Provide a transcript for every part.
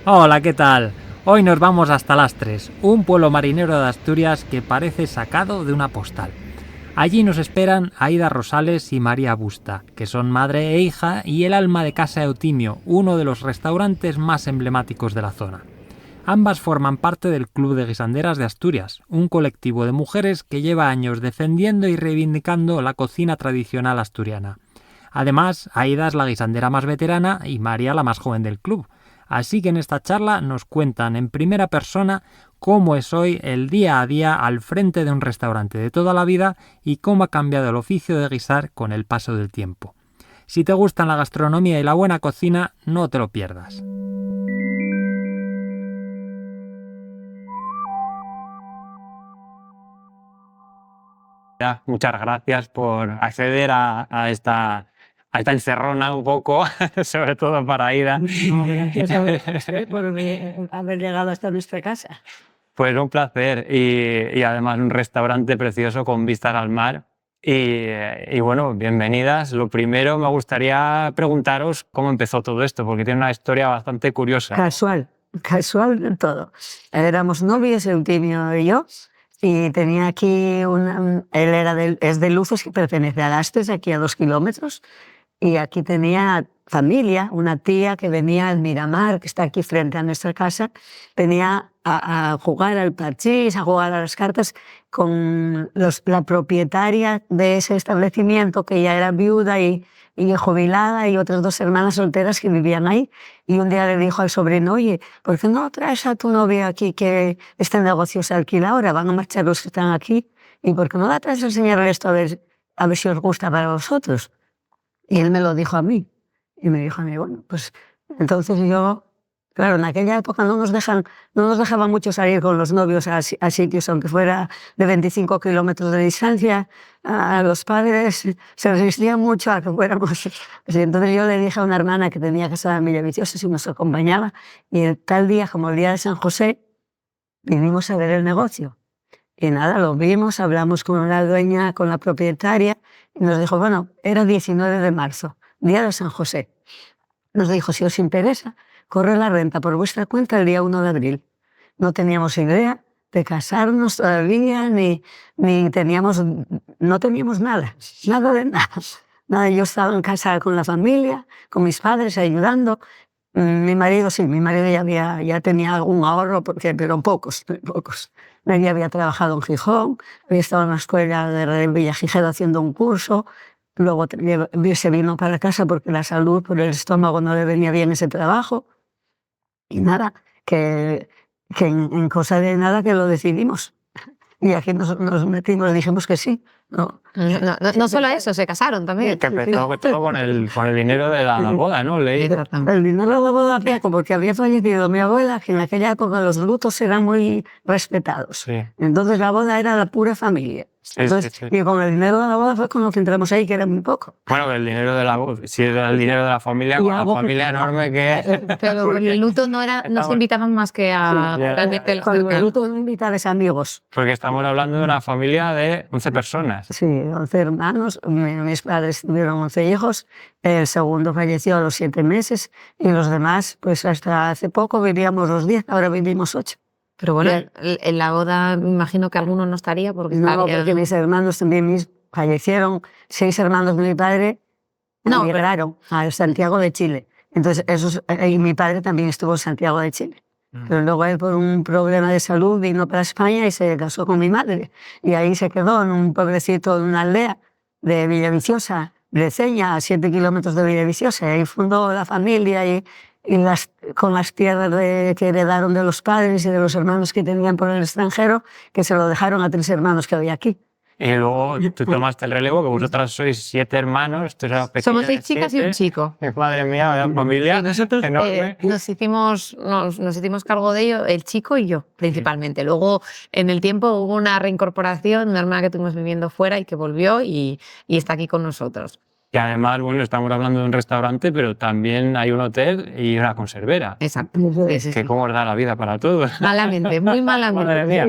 Hola, ¿qué tal? Hoy nos vamos hasta Lastres, un pueblo marinero de Asturias que parece sacado de una postal. Allí nos esperan Aida Rosales y María Busta, que son madre e hija y el alma de Casa Eutimio, uno de los restaurantes más emblemáticos de la zona. Ambas forman parte del Club de Guisanderas de Asturias, un colectivo de mujeres que lleva años defendiendo y reivindicando la cocina tradicional asturiana. Además, Aida es la guisandera más veterana y María la más joven del club. Así que en esta charla nos cuentan en primera persona cómo es hoy el día a día al frente de un restaurante de toda la vida y cómo ha cambiado el oficio de guisar con el paso del tiempo. Si te gustan la gastronomía y la buena cocina, no te lo pierdas. Muchas gracias por acceder a esta encerrona un poco, sobre todo para Aida. Gracias a usted por haber llegado hasta nuestra casa. Pues un placer y además un restaurante precioso con vistas al mar. Y bueno, bienvenidas. Lo primero me gustaría preguntaros cómo empezó todo esto, porque tiene una historia bastante curiosa. Casual del todo. Éramos novios, Eutimio y yo, y tenía aquí él es de Luces, que pertenece a Lastres, aquí a 2 kilómetros, y aquí tenía familia, una tía que venía al Miramar, que está aquí frente a nuestra casa, venía a jugar al parchís, a jugar a las cartas con la propietaria de ese establecimiento, que ya era viuda y jubilada, y otras 2 hermanas solteras que vivían ahí. Y un día le dijo al sobrino: oye, ¿por qué no traes a tu novia aquí, que este negocio se alquila ahora, van a marchar los que están aquí, y por qué no la traes a enseñarle esto a ver si os gusta para vosotros? Y él me lo dijo a mí. Y me dijo a mí, bueno, pues entonces yo, claro, en aquella época no nos dejaban mucho salir con los novios a sitios, aunque fuera de 25 kilómetros de distancia. A los padres se resistían mucho a que fuéramos. Y entonces yo le dije a una hermana que tenía casa en Villaviciosa si nos acompañaba, y el tal día, como el día de San José, vinimos a ver el negocio. Y nada, lo vimos, hablamos con la dueña, con la propietaria, y nos dijo, bueno, era 19 de marzo, día de San José. Nos dijo, si os interesa, corre la renta por vuestra cuenta el día 1 de abril. No teníamos idea de casarnos todavía, no teníamos nada de nada. Nada, yo estaba en casa con la familia, con mis padres, ayudando. Mi marido ya tenía algún ahorro, pero pocos. Ella había trabajado en Gijón, había estado en la escuela de Villagigedo haciendo un curso, luego se vino para casa porque la salud, por el estómago, no le venía bien ese trabajo. Y nada, que en cosa de nada que lo decidimos. Y aquí nos metimos, dijimos que sí. No solo eso, se casaron también. Que empezó todo con el dinero de la boda, ¿no? Leí. El dinero de la boda, porque había fallecido mi abuela, que en aquella época los lutos eran muy respetados. Sí. Entonces la boda era la pura familia. Entonces, Sí. Y con el dinero de la boda fue con lo que entramos ahí, que era muy poco. Bueno, el dinero de la boda, si era el dinero de la familia, con la familia enorme que es. Pero con el luto no se invitaban más que a realmente Con el luto no invitades amigos. Porque estamos hablando de una familia de 11 personas. Sí, 11 hermanos, mis padres tuvieron 11 hijos, el segundo falleció a los 7 meses y los demás, pues hasta hace poco vivíamos los 10, ahora vivimos 8. Pero bueno, en la boda me imagino que alguno no estaría porque porque mis hermanos también fallecieron, 6 hermanos de mi padre emigraron a Santiago de Chile. Entonces, y mi padre también estuvo en Santiago de Chile. Pero luego él, por un problema de salud, vino para España y se casó con mi madre. Y ahí se quedó en un pueblecito de una aldea de Villaviciosa, Breceña, a 7 kilómetros de Villaviciosa. Y ahí fundó la familia con las tierras que heredaron de los padres y de los hermanos que tenían por el extranjero, que se lo dejaron a 3 hermanos que había aquí. Y luego tú tomaste el relevo, que vosotras sois 7 hermanos. Somos 6 chicas y un chico. Madre mía, vaya familia. Nosotros nos hicimos cargo de ello, el chico y yo, principalmente. Luego, en el tiempo, hubo una reincorporación, una hermana que tuvimos viviendo fuera y que volvió y está aquí con nosotros. Que además, bueno, estamos hablando de un restaurante, pero también hay un hotel y una conservera. Exacto. Sí, Que sí. cómo os da la vida para todo. Malamente, muy malamente. Madre mía.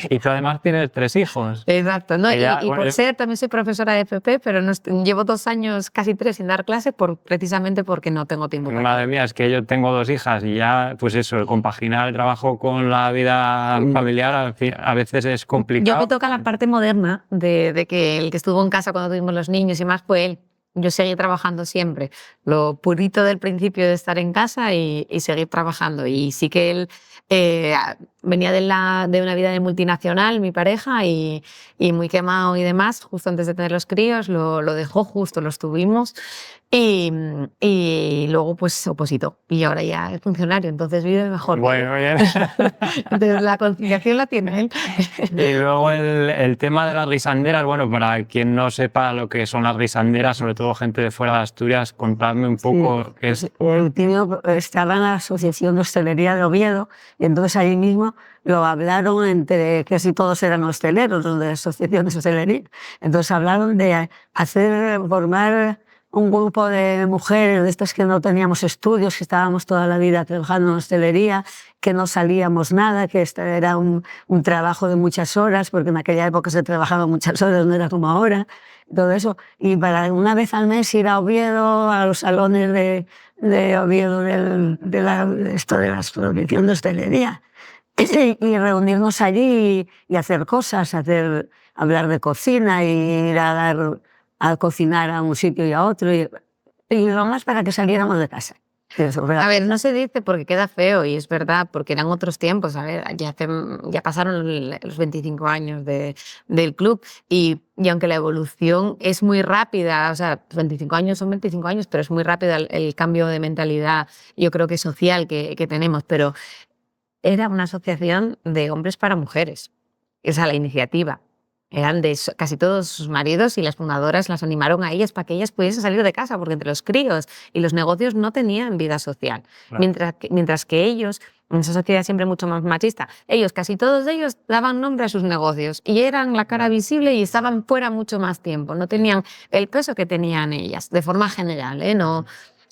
Y tú además tienes 3 hijos. Exacto, ¿no? Que ya, Y bueno, por ser, también soy profesora de FP, pero no llevo 2 años, casi 3, sin dar clase, precisamente porque no tengo tiempo para Madre mía, es que yo tengo 2 hijas y ya, pues eso, el compaginar el trabajo con la vida familiar a veces es Yo complicado. me toca la parte moderna de que el que estuvo en casa cuando tuvimos los niños y más fue él. Yo seguí trabajando siempre. Lo purito del principio de estar en casa y seguir trabajando. Y sí que él venía de una vida de multinacional, mi pareja, y muy quemado y demás. Justo antes de tener los críos, lo dejó justo, los tuvimos. Y luego pues opositó. Y ahora ya es funcionario, entonces vive mejor. Bueno, bien. Entonces la conciliación la tiene él. Y luego el tema de las guisanderas, bueno, para quien no sepa lo que son las guisanderas, sobre todo gente de fuera de Asturias, contadme un poco qué es. El tío estaba en la Asociación de Hostelería de Oviedo y entonces ahí mismo lo hablaron entre que si todos eran hosteleros, los de la Asociación de Hostelería. Entonces hablaron de formar un grupo de mujeres, de estas que no teníamos estudios, que estábamos toda la vida trabajando en hostelería, que no salíamos nada, que este era un trabajo de muchas horas, porque en aquella época se trabajaba muchas horas, no era como ahora, todo eso. Y para una vez al mes ir a Oviedo, a los salones de Oviedo de la Asociación de Hostelería, y reunirnos allí y hacer cosas, hablar de cocina y ir a cocinar a un sitio y a otro, y lo más para que saliéramos de casa. A ver, no se dice porque queda feo y es verdad, porque eran otros tiempos. A ver, ya pasaron los 25 años del club y aunque la evolución es muy rápida, o sea, 25 años son 25 años, pero es muy rápida el cambio de mentalidad, yo creo que social que tenemos, pero era una asociación de hombres para mujeres. Esa la iniciativa. Eran de casi todos sus maridos y las fundadoras las animaron a ellas para que ellas pudiesen salir de casa, porque entre los críos y los negocios no tenían vida social. Claro. Mientras que ellos, en esa sociedad siempre mucho más machista, casi todos ellos daban nombre a sus negocios y eran la cara visible y estaban fuera mucho más tiempo. No tenían el peso que tenían ellas, de forma general,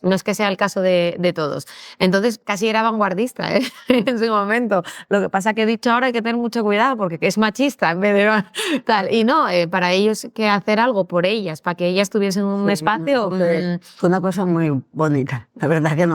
No es que sea el caso de todos. Entonces, casi era vanguardista en ese momento. Lo que pasa que he dicho ahora hay que tener mucho cuidado porque es machista en vez de tal. Y no, para ellos que hacer algo por ellas, para que ellas tuviesen un espacio. Fue una cosa muy bonita. La verdad que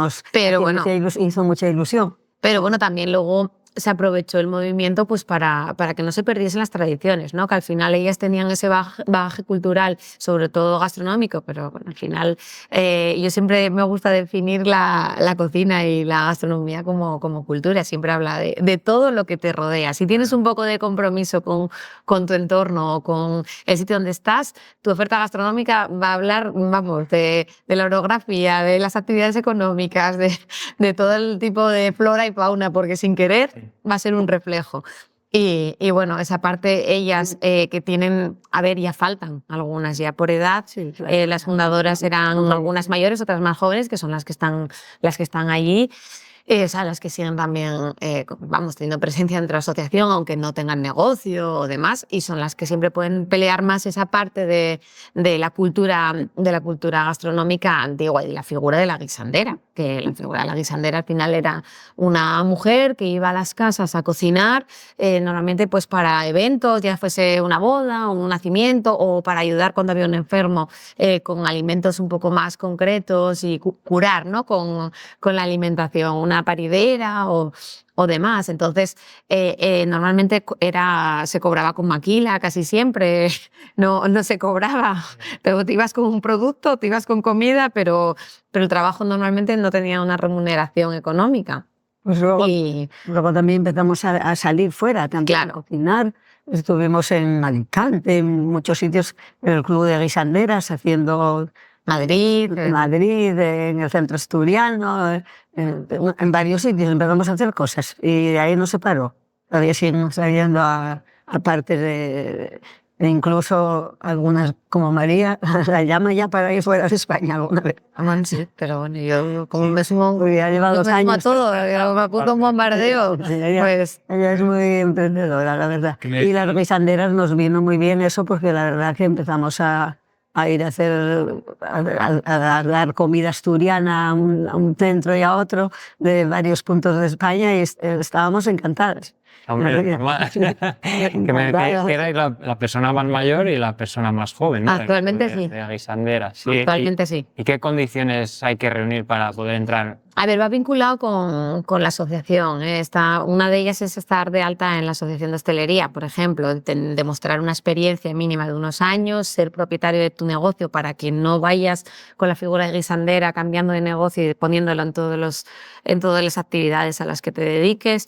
hizo mucha ilusión. Pero bueno, también luego se aprovechó el movimiento pues para que no se perdiesen las tradiciones, ¿no? Que al final ellas tenían ese bagaje cultural, sobre todo gastronómico, pero bueno, al final yo siempre me gusta definir la cocina y la gastronomía como cultura, siempre habla de todo lo que te rodea. Si tienes un poco de compromiso con tu entorno o con el sitio donde estás, tu oferta gastronómica va a hablar, vamos, de la orografía, de las actividades económicas, de todo el tipo de flora y fauna, porque sin querer va a ser un reflejo. Y bueno, esa parte, ellas que tienen, a ver, ya faltan algunas ya por edad. Sí, claro. Las fundadoras eran algunas mayores, otras más jóvenes, que son las que están allí. A las que siguen también, teniendo presencia dentro de la asociación, aunque no tengan negocio o demás, y son las que siempre pueden pelear más esa parte de la cultura gastronómica antigua y la figura de la guisandera, que la figura de la guisandera al final era una mujer que iba a las casas a cocinar, normalmente pues para eventos, ya fuese una boda o un nacimiento, o para ayudar cuando había un enfermo con alimentos un poco más concretos y curar, ¿no? con la alimentación, una paridera o demás. Entonces, normalmente se cobraba con maquila casi siempre, no se cobraba. Pero te ibas con un producto, te ibas con comida, pero el trabajo normalmente no tenía una remuneración económica. Pues luego también empezamos a salir fuera, también a cocinar. Estuvimos en Alicante, en muchos sitios, en el Club de Guisanderas, haciendo... Madrid, en el centro asturiano, en varios sitios empezamos a hacer cosas y de ahí no se paró. Todavía seguimos saliendo a partes de incluso algunas, como María, la llama ya para ir fuera de España alguna vez. Sí, pero bueno, yo como me sumo, ya lleva 2 años. A todo, me apunto un bombardeo. Ella es muy emprendedora, la verdad. Y las guisanderas nos vino muy bien eso porque la verdad que empezamos a a ir a a dar comida asturiana a un centro y a otro de varios puntos de España y estábamos encantadas. Hombre, normal. Que erais la persona más mayor y la persona más joven, ¿no? Actualmente sí. De Guisandera. Sí. Actualmente sí. ¿Y qué condiciones hay que reunir para poder entrar? A ver, va vinculado con la asociación. Una de ellas es estar de alta en la asociación de hostelería, por ejemplo, demostrar una experiencia mínima de unos años, ser propietario de tu negocio para que no vayas con la figura de guisandera cambiando de negocio y poniéndolo en todas las actividades a las que te dediques.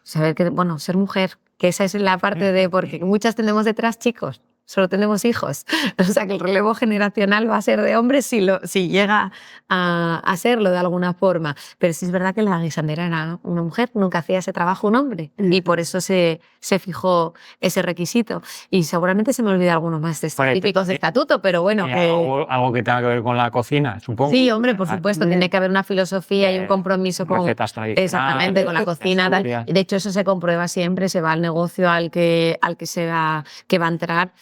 Saber que, bueno, ser mujer, que esa es la parte de, porque muchas tenemos detrás chicos, solo tenemos hijos, o sea que el relevo generacional va a ser de hombres si llega a serlo de alguna forma, pero sí es verdad que la guisandera era una mujer, nunca hacía ese trabajo un hombre y por eso se fijó ese requisito y seguramente se me olvida alguno más de estos típicos de estatuto, pero bueno. Algo que tenga que ver con la cocina, supongo. Sí, hombre, por supuesto, tiene que haber una filosofía y un compromiso con recetas tradicionales. Exactamente, con la cocina. De hecho, eso se comprueba siempre, se va al negocio al que va a entrar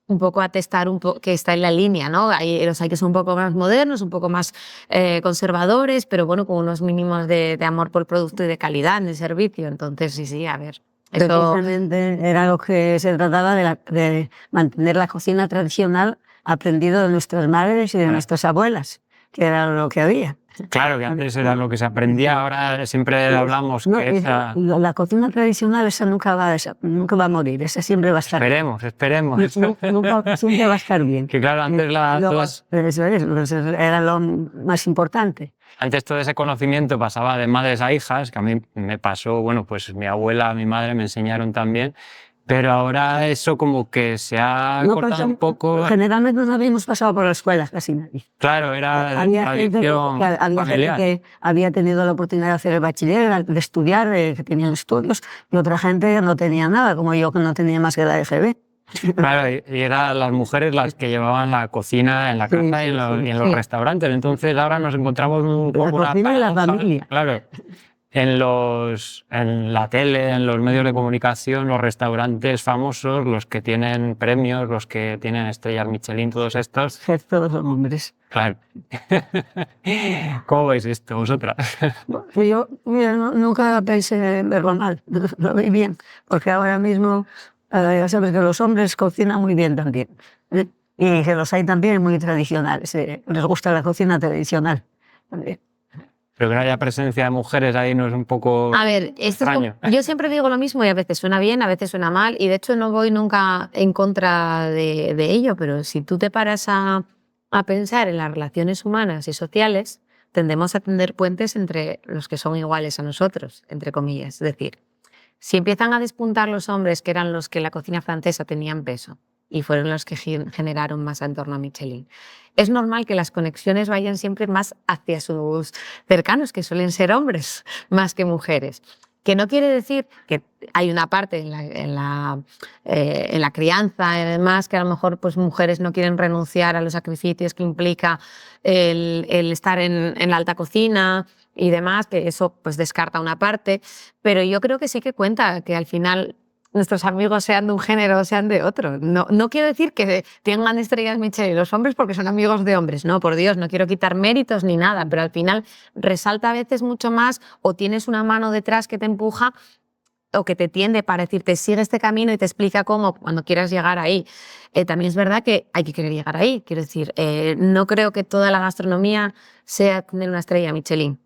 un poco a testar que está en la línea, ¿no? Hay que son un poco más modernos, un poco más conservadores, pero bueno, con unos mínimos de amor por el producto y de calidad en el servicio. Entonces, sí, a ver. Precisamente era lo que se trataba de mantener la cocina tradicional aprendido de nuestras madres y de nuestras abuelas, que era lo que había. Claro, que antes era lo que se aprendía, ahora siempre hablamos que la cocina tradicional esa nunca va a morir, esa siempre va a estar Esperemos. Nunca, siempre va a estar bien. Que claro, antes eso era lo más importante. Antes todo ese conocimiento pasaba de madres a hijas, que a mí me pasó, bueno, pues mi abuela, mi madre me enseñaron también, pero ahora eso como que se ha cortado un poco. Generalmente no habíamos pasado por la escuela casi nadie. Claro, era había gente que había tenido la oportunidad de hacer el bachiller, de estudiar, que tenían estudios, y otra gente no tenía nada, como yo que no tenía más que la EGB. Claro, y eran las mujeres las que llevaban la cocina en la casa y en los restaurantes. Entonces ahora nos encontramos la cocina y la familia. Claro. En la tele, en los medios de comunicación, los restaurantes famosos, los que tienen premios, los que tienen estrellas Michelin, todos estos. Todos son hombres. Claro. ¿Cómo veis esto vosotras? Yo nunca pensé en verlo mal, lo vi bien, porque ahora mismo ya sabes que los hombres cocinan muy bien también, y que los hay también muy tradicionales, les gusta la cocina tradicional también. Pero que no haya presencia de mujeres ahí no es un poco extraño. Yo siempre digo lo mismo y a veces suena bien, a veces suena mal y de hecho no voy nunca en contra de ello, pero si tú te paras a pensar en las relaciones humanas y sociales, tendemos a tender puentes entre los que son iguales a nosotros, entre comillas. Es decir, si empiezan a despuntar los hombres que eran los que en la cocina francesa tenían peso y fueron los que generaron más en torno a Michelin, es normal que las conexiones vayan siempre más hacia sus cercanos, que suelen ser hombres más que mujeres. Que no quiere decir que hay una parte en la crianza y demás que a lo mejor pues, mujeres no quieren renunciar a los sacrificios que implica el estar en la alta cocina y demás, que eso pues, descarta una parte, pero yo creo que sí que cuenta, que al final nuestros amigos sean de un género o sean de otro. No quiero decir que tengan estrellas Michelin los hombres porque son amigos de hombres, no, por Dios, no quiero quitar méritos ni nada, pero al final resalta a veces mucho más o tienes una mano detrás que te empuja o que te tiende para decirte sigue este camino y te explica cómo cuando quieras llegar ahí. También es verdad que hay que querer llegar ahí, quiero decir, no creo que toda la gastronomía sea tener una estrella Michelin.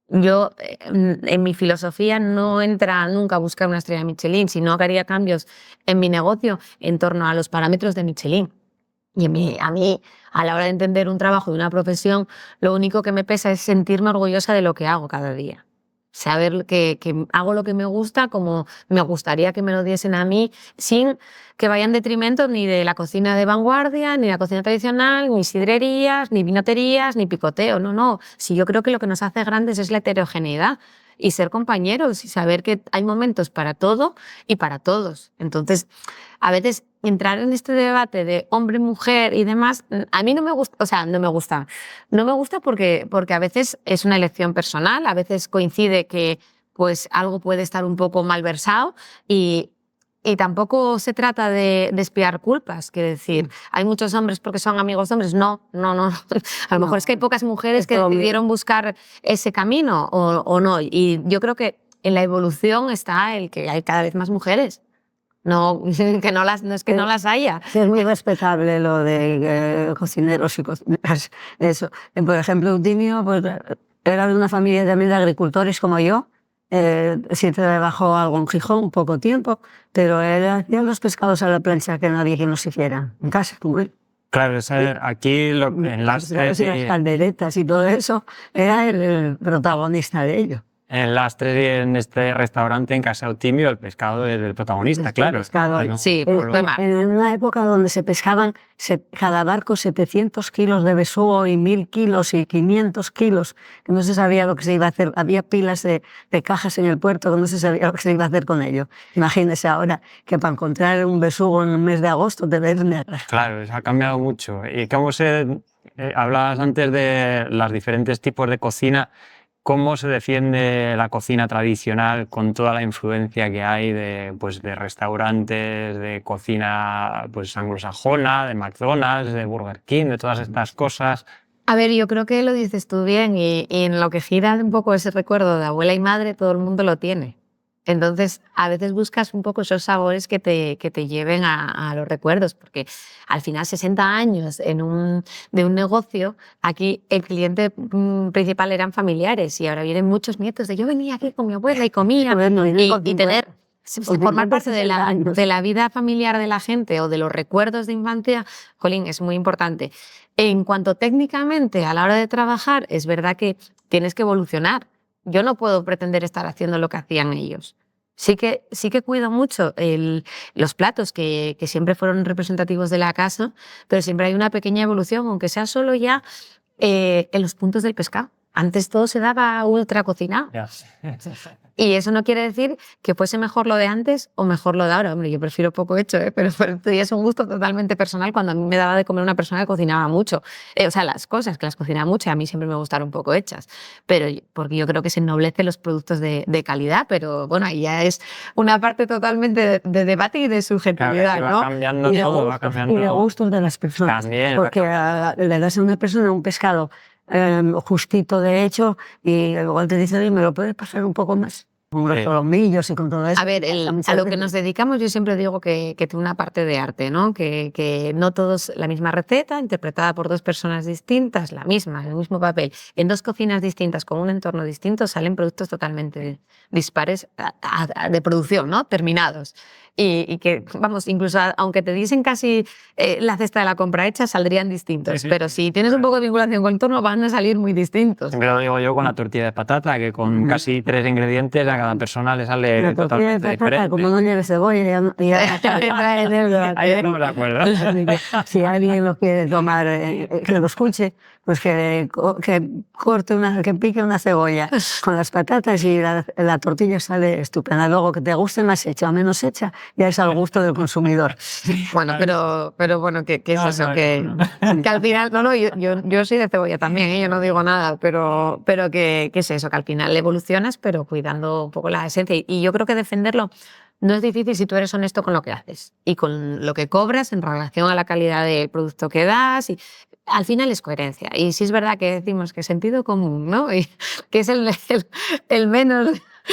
Yo, en mi filosofía, no entra nunca a buscar una estrella Michelin, sino que haría cambios en mi negocio en torno a los parámetros de Michelin. Y a mí, a la hora de entender un trabajo de una profesión, lo único que me pesa es sentirme orgullosa de lo que hago cada día. Saber que hago lo que me gusta como me gustaría que me lo diesen a mí, sin que vaya en detrimento ni de la cocina de vanguardia, ni la cocina tradicional, ni sidrerías, ni vinoterías, ni picoteo. No. Si yo creo que lo que nos hace grandes es la heterogeneidad y ser compañeros y saber que hay momentos para todo y para todos. Entonces, a veces entrar en este debate de hombre-mujer y demás, a mí no me gusta, no me gusta porque a veces es una elección personal, a veces coincide que pues algo puede estar un poco malversado y Y tampoco se trata de expiar culpas, quiero decir, hay muchos hombres porque son amigos de hombres, no. A lo mejor es que hay pocas mujeres que decidieron buscar ese camino o no. Y yo creo que en la evolución está el que hay cada vez más mujeres. No, que no las, no es que no las haya. Sí, es muy respetable lo de cocineros y cocineras. Eso. Por ejemplo, Eutimio pues, era de una familia también de agricultores como yo. Sí trabajó algo en Gijón, poco tiempo, pero él hacía los pescados a la plancha que nadie que nos hiciera en casa. Claro, aquí en Lastres las calderetas y todo eso, era el protagonista de ello. En Lastres y en este restaurante en Casa Eutimio el pescado es el protagonista, claro. Pescado. Sí, en una época donde se pescaban cada barco 700 kilos de besugo y 1000 kilos y 500 kilos, que no se sabía lo que se iba a hacer. Había pilas de cajas en el puerto que no se sabía lo que se iba a hacer con ello. Imagínese ahora que para encontrar un besugo en el mes de agosto te ves negra. Claro, eso ha cambiado mucho. Y cómo hablabas antes de los diferentes tipos de cocina. ¿Cómo se defiende la cocina tradicional con toda la influencia que hay de restaurantes, de cocina anglosajona, de McDonald's, de Burger King, de todas estas cosas? A ver, yo creo que lo dices tú bien y en lo que gira un poco ese recuerdo de abuela y madre, todo el mundo lo tiene. Entonces, a veces buscas un poco esos sabores que te lleven a los recuerdos, porque al final 60 años de un negocio, aquí el cliente principal eran familiares y ahora vienen muchos nietos de yo venía aquí con mi abuela y comía y tener... Formar parte de la vida familiar de la gente o de los recuerdos de infancia, jolín, es muy importante. En cuanto técnicamente a la hora de trabajar, es verdad que tienes que evolucionar. Yo no puedo pretender estar haciendo lo que hacían ellos. Sí que cuido mucho los platos que siempre fueron representativos de la casa, pero siempre hay una pequeña evolución, aunque sea solo ya en los puntos del pescado. Antes todo se daba ultra cocinado. Y eso no quiere decir que fuese mejor lo de antes o mejor lo de ahora. Hombre, yo prefiero poco hecho, pero esto ya es un gusto totalmente personal. Cuando a mí me daba de comer una persona que cocinaba mucho. O sea, las cosas que las cocinaba mucho, a mí siempre me gustaron poco hechas. Pero porque yo creo que se ennoblecen los productos de calidad, pero bueno, ahí ya es una parte totalmente de debate y de subjetividad, claro, ¿no? Va cambiando todo, va cambiando. Y de gustos de las personas. También. Porque le das a una persona un pescado justito de hecho y igual te dice, me lo puedes pasar un poco más con los solomillos y con todo eso. A ver, a lo que nos dedicamos yo siempre digo que tiene una parte de arte, ¿no? Que no todos la misma receta, interpretada por dos personas distintas, la misma, el mismo papel, en dos cocinas distintas, con un entorno distinto, salen productos totalmente dispares de producción, ¿no? Terminados. Y que, vamos, incluso aunque te dicen casi la cesta de la compra hecha, saldrían distintos. Sí. Pero si tienes un poco de vinculación con el entorno, van a salir muy distintos. Siempre lo digo yo con la tortilla de patata, que con casi 3 ingredientes a cada persona le sale totalmente diferente. Como no lleve cebolla, Ahí no me acuerdo. Si alguien lo quiere tomar, que lo escuche, pues que pique una cebolla con las patatas y la tortilla sale estupenda. Luego que te guste más hecha o menos hecha, ya es al gusto del consumidor. Bueno, pero bueno, ¿qué es eso? Que al final, yo soy de cebolla también, yo no digo nada, pero ¿qué es eso? Que al final evolucionas, pero cuidando un poco la esencia. Y yo creo que defenderlo no es difícil si tú eres honesto con lo que haces y con lo que cobras en relación a la calidad del producto que das. Y al final es coherencia. Y sí es verdad que decimos que sentido común, ¿no? Y que es el menos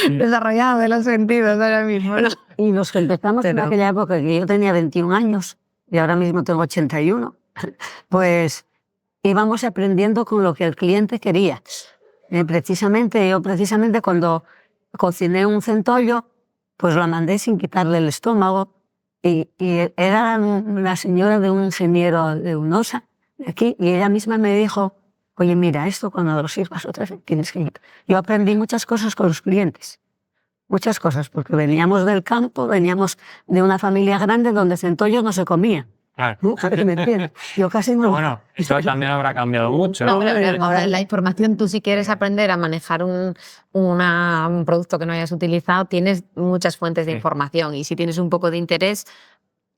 desarrollado de los sentidos ahora mismo, ¿no? Y los que empezamos en aquella época, que yo tenía 21 años y ahora mismo tengo 81, pues íbamos aprendiendo con lo que el cliente quería. Precisamente cuando cociné un centollo, pues lo mandé sin quitarle el estómago y era la señora de un ingeniero de UNOSA de aquí y ella misma me dijo, oye, mira, esto cuando lo sirvas otra vez tienes que ir. Yo aprendí muchas cosas con los clientes, muchas cosas, porque veníamos del campo, veníamos de una familia grande donde centollos no se comían. Claro. ¿Me entiendes? Yo casi no. Bueno, eso también habrá cambiado mucho. No, ahora la información, tú si quieres aprender a manejar un producto que no hayas utilizado, tienes muchas fuentes de información y si tienes un poco de interés,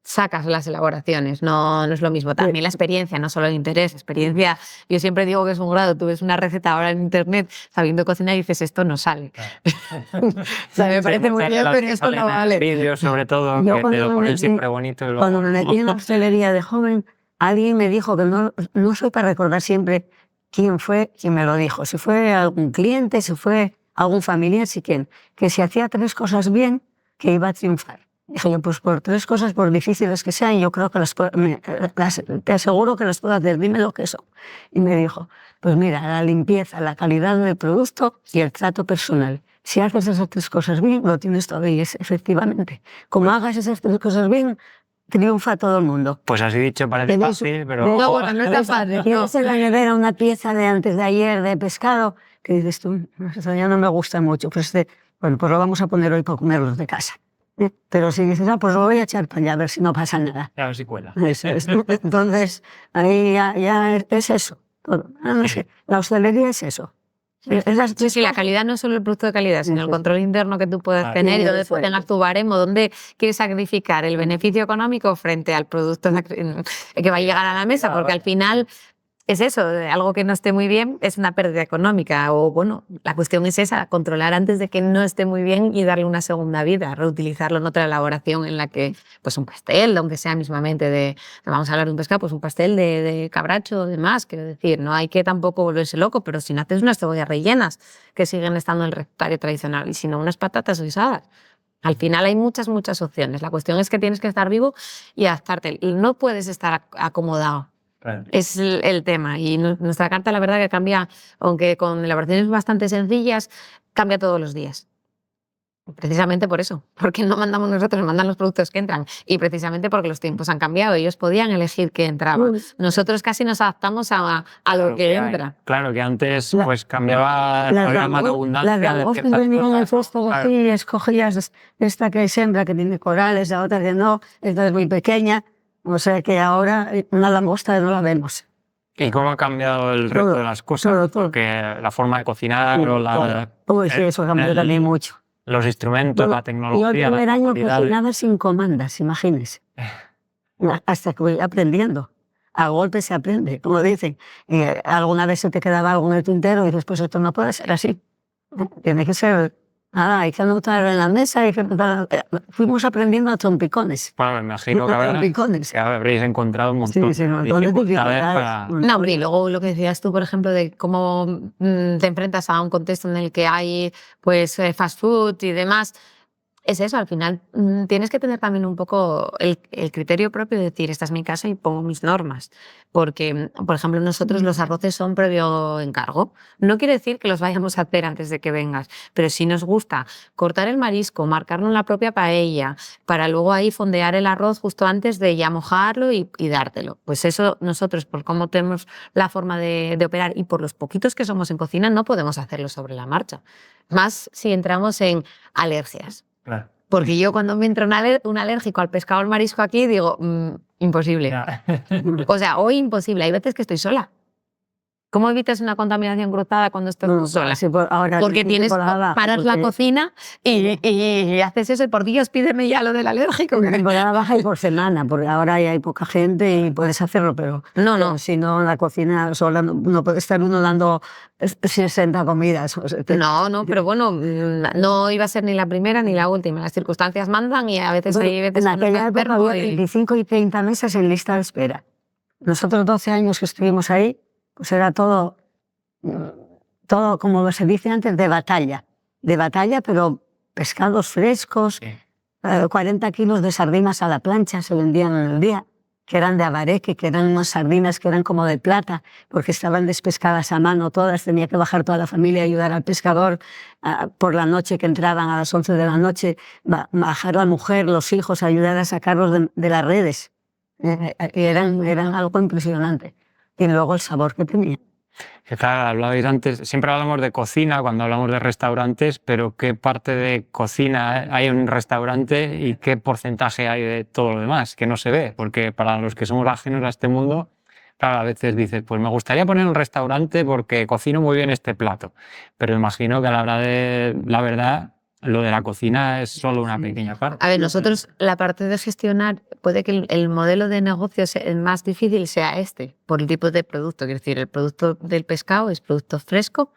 sacas las elaboraciones, no es lo mismo. También la experiencia, no solo el interés, experiencia. Yo siempre digo que es un grado, tú ves una receta ahora en internet sabiendo cocinar y dices, esto no sale. Claro. O sea, me parece muy bien, pero esto no vale. Vídeos, sobre todo, Yo que te lo ponen siempre bonito. Y luego... Cuando me metí en la hostelería de joven, alguien me dijo que no soy para recordar siempre quién fue quien me lo dijo. Si fue algún cliente, si fue algún familiar, si quién. Que si hacía 3 cosas bien, que iba a triunfar. Dije yo, pues por 3 cosas, por difíciles que sean, yo creo que te aseguro que las puedo hacer, dime lo que son. Y me dijo, pues mira, la limpieza, la calidad del producto y el trato personal. Si haces esas 3 cosas bien, lo tienes todo. Y es efectivamente, como hagas esas 3 cosas bien, triunfa todo el mundo. Pues así dicho parece fácil, pero... No, bueno, no es tan fácil. Tienes en la nevera una pieza de antes de ayer de pescado que dices tú, eso ya no me gusta mucho, pues bueno, pues lo vamos a poner hoy para comerlos de casa. Pero si dices, pues lo voy a echar para allá a ver si no pasa nada. A ver si cuela. Eso es. Ahí ya es eso. Todo. No sé, la hostelería es eso. Sí, la calidad no es solo el producto de calidad, sino el control interno que tú puedes tener y donde tengas tu baremo, donde quieres sacrificar el beneficio económico frente al producto que va a llegar a la mesa, porque al final es eso, algo que no esté muy bien es una pérdida económica o bueno, la cuestión es esa, controlar antes de que no esté muy bien y darle una segunda vida, reutilizarlo en otra elaboración en la que, pues un pastel, aunque sea mismamente vamos a hablar de un pescado, pues un pastel de cabracho o demás, quiero decir, no hay que tampoco volverse loco, pero si no haces unas cebollas rellenas que siguen estando en el recetario tradicional y si no unas patatas guisadas. Al final hay muchas opciones, la cuestión es que tienes que estar vivo y adaptarte, no puedes estar acomodado. Claro. Es el tema y nuestra carta la verdad que cambia, aunque con elaboraciones bastante sencillas, cambia todos los días. Precisamente por eso, porque no mandamos nosotros, mandan los productos que entran y precisamente porque los tiempos han cambiado, ellos podían elegir qué entraba. Nosotros casi nos adaptamos a lo que entra. Claro, que antes pues cambiaba, había más abundancia. Las langostas venían en el fósforo así, escogías esta que es hembra, que tiene corales, la otra que no, esta es muy pequeña. O sea que ahora una langosta no la vemos. ¿Y cómo ha cambiado el resto de las cosas? Todo. Porque la forma de cocinar o sí, eso ha cambiado también mucho. Los instrumentos, la tecnología. Yo el primer año cocinaba sin comandas, imagínese. Hasta que voy aprendiendo. A golpe se aprende, como dicen. Y alguna vez se te quedaba algo en el tintero y dices, pues esto no puede ser así. Tiene que ser... Nada, hay que anotar en la mesa, fuimos aprendiendo a trompicones. Bueno, me imagino que habréis encontrado un montón de dificultades para... No, hombre, y luego lo que decías tú, por ejemplo, de cómo te enfrentas a un contexto en el que hay pues fast food y demás, es eso, al final tienes que tener también un poco el criterio propio de decir, esta es mi casa y pongo mis normas. Porque, por ejemplo, nosotros los arroces son previo encargo. No quiere decir que los vayamos a hacer antes de que vengas, pero sí nos gusta cortar el marisco, marcarlo en la propia paella, para luego ahí fondear el arroz justo antes de ya mojarlo y dártelo. Pues eso nosotros, por cómo tenemos la forma de operar y por los poquitos que somos en cocina, no podemos hacerlo sobre la marcha. Más si entramos en alergias. Claro. Porque yo cuando me entra un alérgico al pescado o al marisco aquí, digo, imposible. O sea, hoy imposible. Hay veces que estoy sola. ¿Cómo evitas una contaminación cruzada cuando estás sola? Sí, porque paras la cocina y haces eso y por Dios pídeme ya lo del alérgico. En temporada baja y por semana, porque ahora hay poca gente y puedes hacerlo, pero no. Si no, en la cocina sola no puede estar uno dando 60 comidas. O sea, No, pero bueno, no iba a ser ni la primera ni la última. Las circunstancias mandan y a veces hay veces... En aquella época había 25 y 30 mesas en lista de espera. Nosotros 12 años que estuvimos ahí, pues era todo, como se dice antes, de batalla, pero pescados frescos, 40 kilos de sardinas a la plancha se vendían en el día, que eran de abareque, que eran unas sardinas que eran como de plata, porque estaban despescadas a mano todas, tenía que bajar toda la familia a ayudar al pescador por la noche, que entraban a las 11 de la noche, bajar a la mujer, los hijos, a ayudar a sacarlos de las redes. Eran algo impresionante. Y luego el sabor que tenía. Hablabais antes, siempre hablamos de cocina cuando hablamos de restaurantes, pero ¿qué parte de cocina hay en un restaurante y qué porcentaje hay de todo lo demás que no se ve? Porque para los que somos ajenos a este mundo, claro, a veces dices, pues me gustaría poner un restaurante porque cocino muy bien este plato, pero imagino que a la hora de la verdad lo de la cocina es solo una pequeña parte. A ver, nosotros la parte de gestionar, puede que el modelo de negocio el más difícil sea este, por el tipo de producto. Es decir, el producto del pescado es producto fresco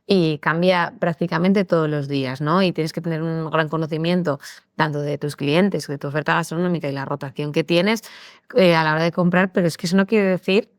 y cambia prácticamente todos los días, ¿no? Y tienes que tener un gran conocimiento tanto de tus clientes, de tu oferta gastronómica y la rotación que tienes a la hora de comprar, pero es que eso no quiere decir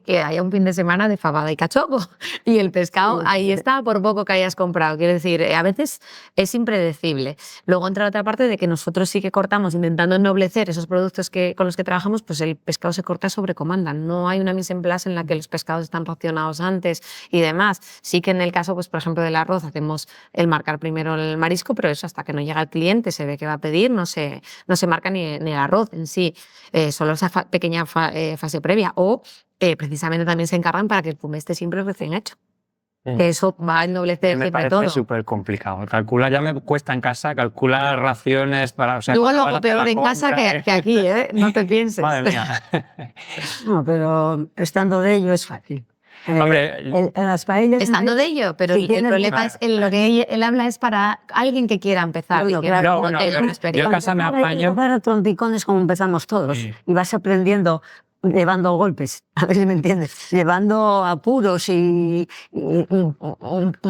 que haya un fin de semana de fabada y cachopo y el pescado ahí está por poco que hayas comprado. Quiero decir, a veces es impredecible. Luego entra otra parte de que nosotros sí que cortamos intentando ennoblecer esos productos con los que trabajamos, pues el pescado se corta sobre comanda. No hay una mise en place en la que los pescados están racionados antes y demás. Sí que en el caso, pues por ejemplo, del arroz hacemos el marcar primero el marisco, pero eso hasta que no llega el cliente, se ve que va a pedir, no se marca ni el arroz en sí, solo esa pequeña fase previa. O precisamente también se encargan para que el fumé esté siempre recién hecho. Que eso va a ennoblecer Me siempre todo. parece súper complicado. Calcular, ya me cuesta en casa, calcular raciones para... O sea, Igual lo hago peor en casa que aquí, ¿eh? No te pienses. Madre mía. No, pero estando de ello es fácil. Hombre, En las paellas... Estando de ello, pero Sí, el tienes- problema es lo que él habla es para alguien que quiera empezar. Bueno, y que claro, no bueno, tenga yo- una yo experiencia. en casa me apaño. Para trompicones como empezamos todos. Sí. Y vas aprendiendo llevando golpes, a ver si me entiendes, llevando apuros y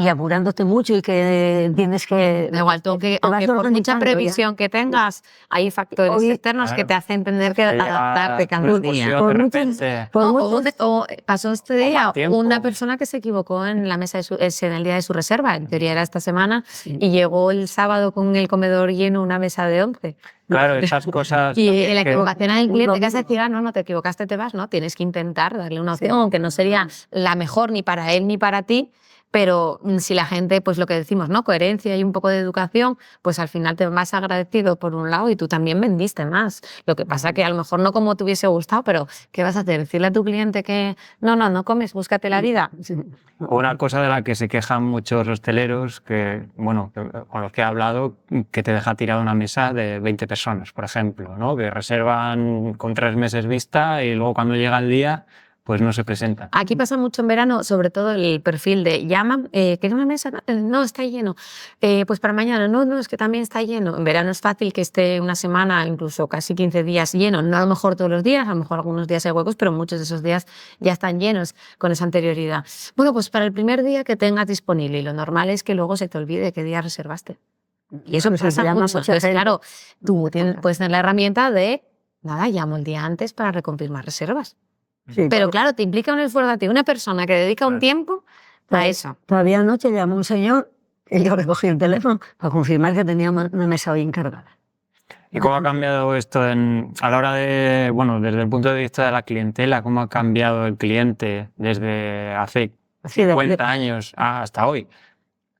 apurándote mucho y que tienes que... Da igual, tú, te vas aunque por mucha organizando ya. previsión que tengas, hay factores Oye, externos claro. que te hacen tener que adaptarte cada una día. fusión Por de muchos- repente. por O muchos- pasó este día más tiempo. una persona que se equivocó en la mesa en el día de su reserva, en teoría era esta semana, y llegó el sábado con el comedor lleno una mesa de 11. Claro, esas cosas... Y la que- equivocación al cliente, Lo que vas a mismo. decir, no, te equivocaste, te vas, no, tienes que intentar darle una opción, aunque no sería la mejor ni para él ni para ti, pero si la gente, pues lo que decimos, ¿no? Coherencia y un poco de educación, pues al final te vas agradecido por un lado y tú también vendiste más. Lo que pasa que a lo mejor no como te hubiese gustado, pero ¿qué vas a hacer? ¿Decirle a tu cliente que no comes, búscate la vida? Una cosa de la que se quejan muchos hosteleros, que, bueno, con los que he hablado, que te deja tirada una mesa de 20 personas, por ejemplo, ¿no? Que reservan con 3 meses vista y luego cuando llega el día, pues no se presentan. Aquí pasa mucho en verano, sobre todo el perfil de llaman, ¿quieres una mesa? No, está lleno. Pues para mañana, no, es que también está lleno. En verano es fácil que esté una semana, incluso casi 15 días lleno. No a lo mejor todos los días, a lo mejor algunos días hay huecos, pero muchos de esos días ya están llenos con esa anterioridad. Bueno, pues para el primer día que tengas disponible, y lo normal es que luego se te olvide qué día reservaste. Y eso Pues pasa llama mucho. mucha Entonces, gente. claro, tú puedes tener la herramienta de, llamo el día antes para reconfirmar reservas. Sí, Pero claro, te implica un esfuerzo a ti, una persona que dedica un Claro. tiempo a eso. Todavía anoche llamó un señor y yo recogí el teléfono para confirmar que tenía una mesa hoy encargada. ¿Y cómo ha cambiado esto a la hora de, bueno, desde el punto de vista de la clientela, cómo ha cambiado el cliente desde hace Así de- 50 años hasta hoy?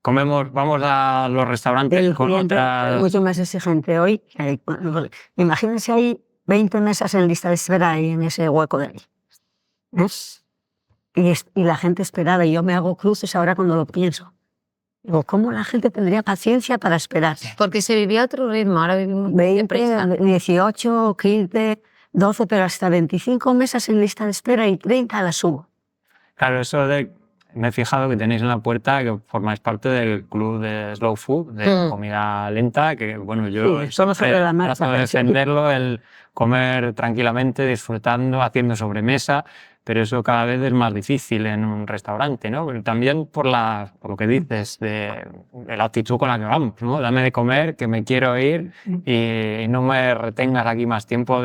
Vamos a los restaurantes el con cliente otras... es mucho más exigente hoy. Imagínense, hay 20 mesas en lista de espera ahí en ese hueco de ahí. ¿Eh? Y la gente esperada, y yo me hago cruces ahora cuando lo pienso. Digo, ¿cómo la gente tendría paciencia para esperar? Porque se vivía a otro ritmo, ahora vivimos muy 20, deprisa. 18, 15, 12, pero hasta 25 mesas en lista de espera y 30 las subo. Claro, eso de... Me he fijado que tenéis en la puerta que formáis parte del club de Slow Food, de comida lenta, que bueno, yo Sí, somos sobre la marcha, trato de pero sí. defenderlo, el comer tranquilamente, disfrutando, haciendo sobremesa, pero eso cada vez es más difícil en un restaurante, ¿no? Pero también por lo que dices, de la actitud con la que vamos, ¿no? Dame de comer, que me quiero ir y no me retengas aquí más tiempo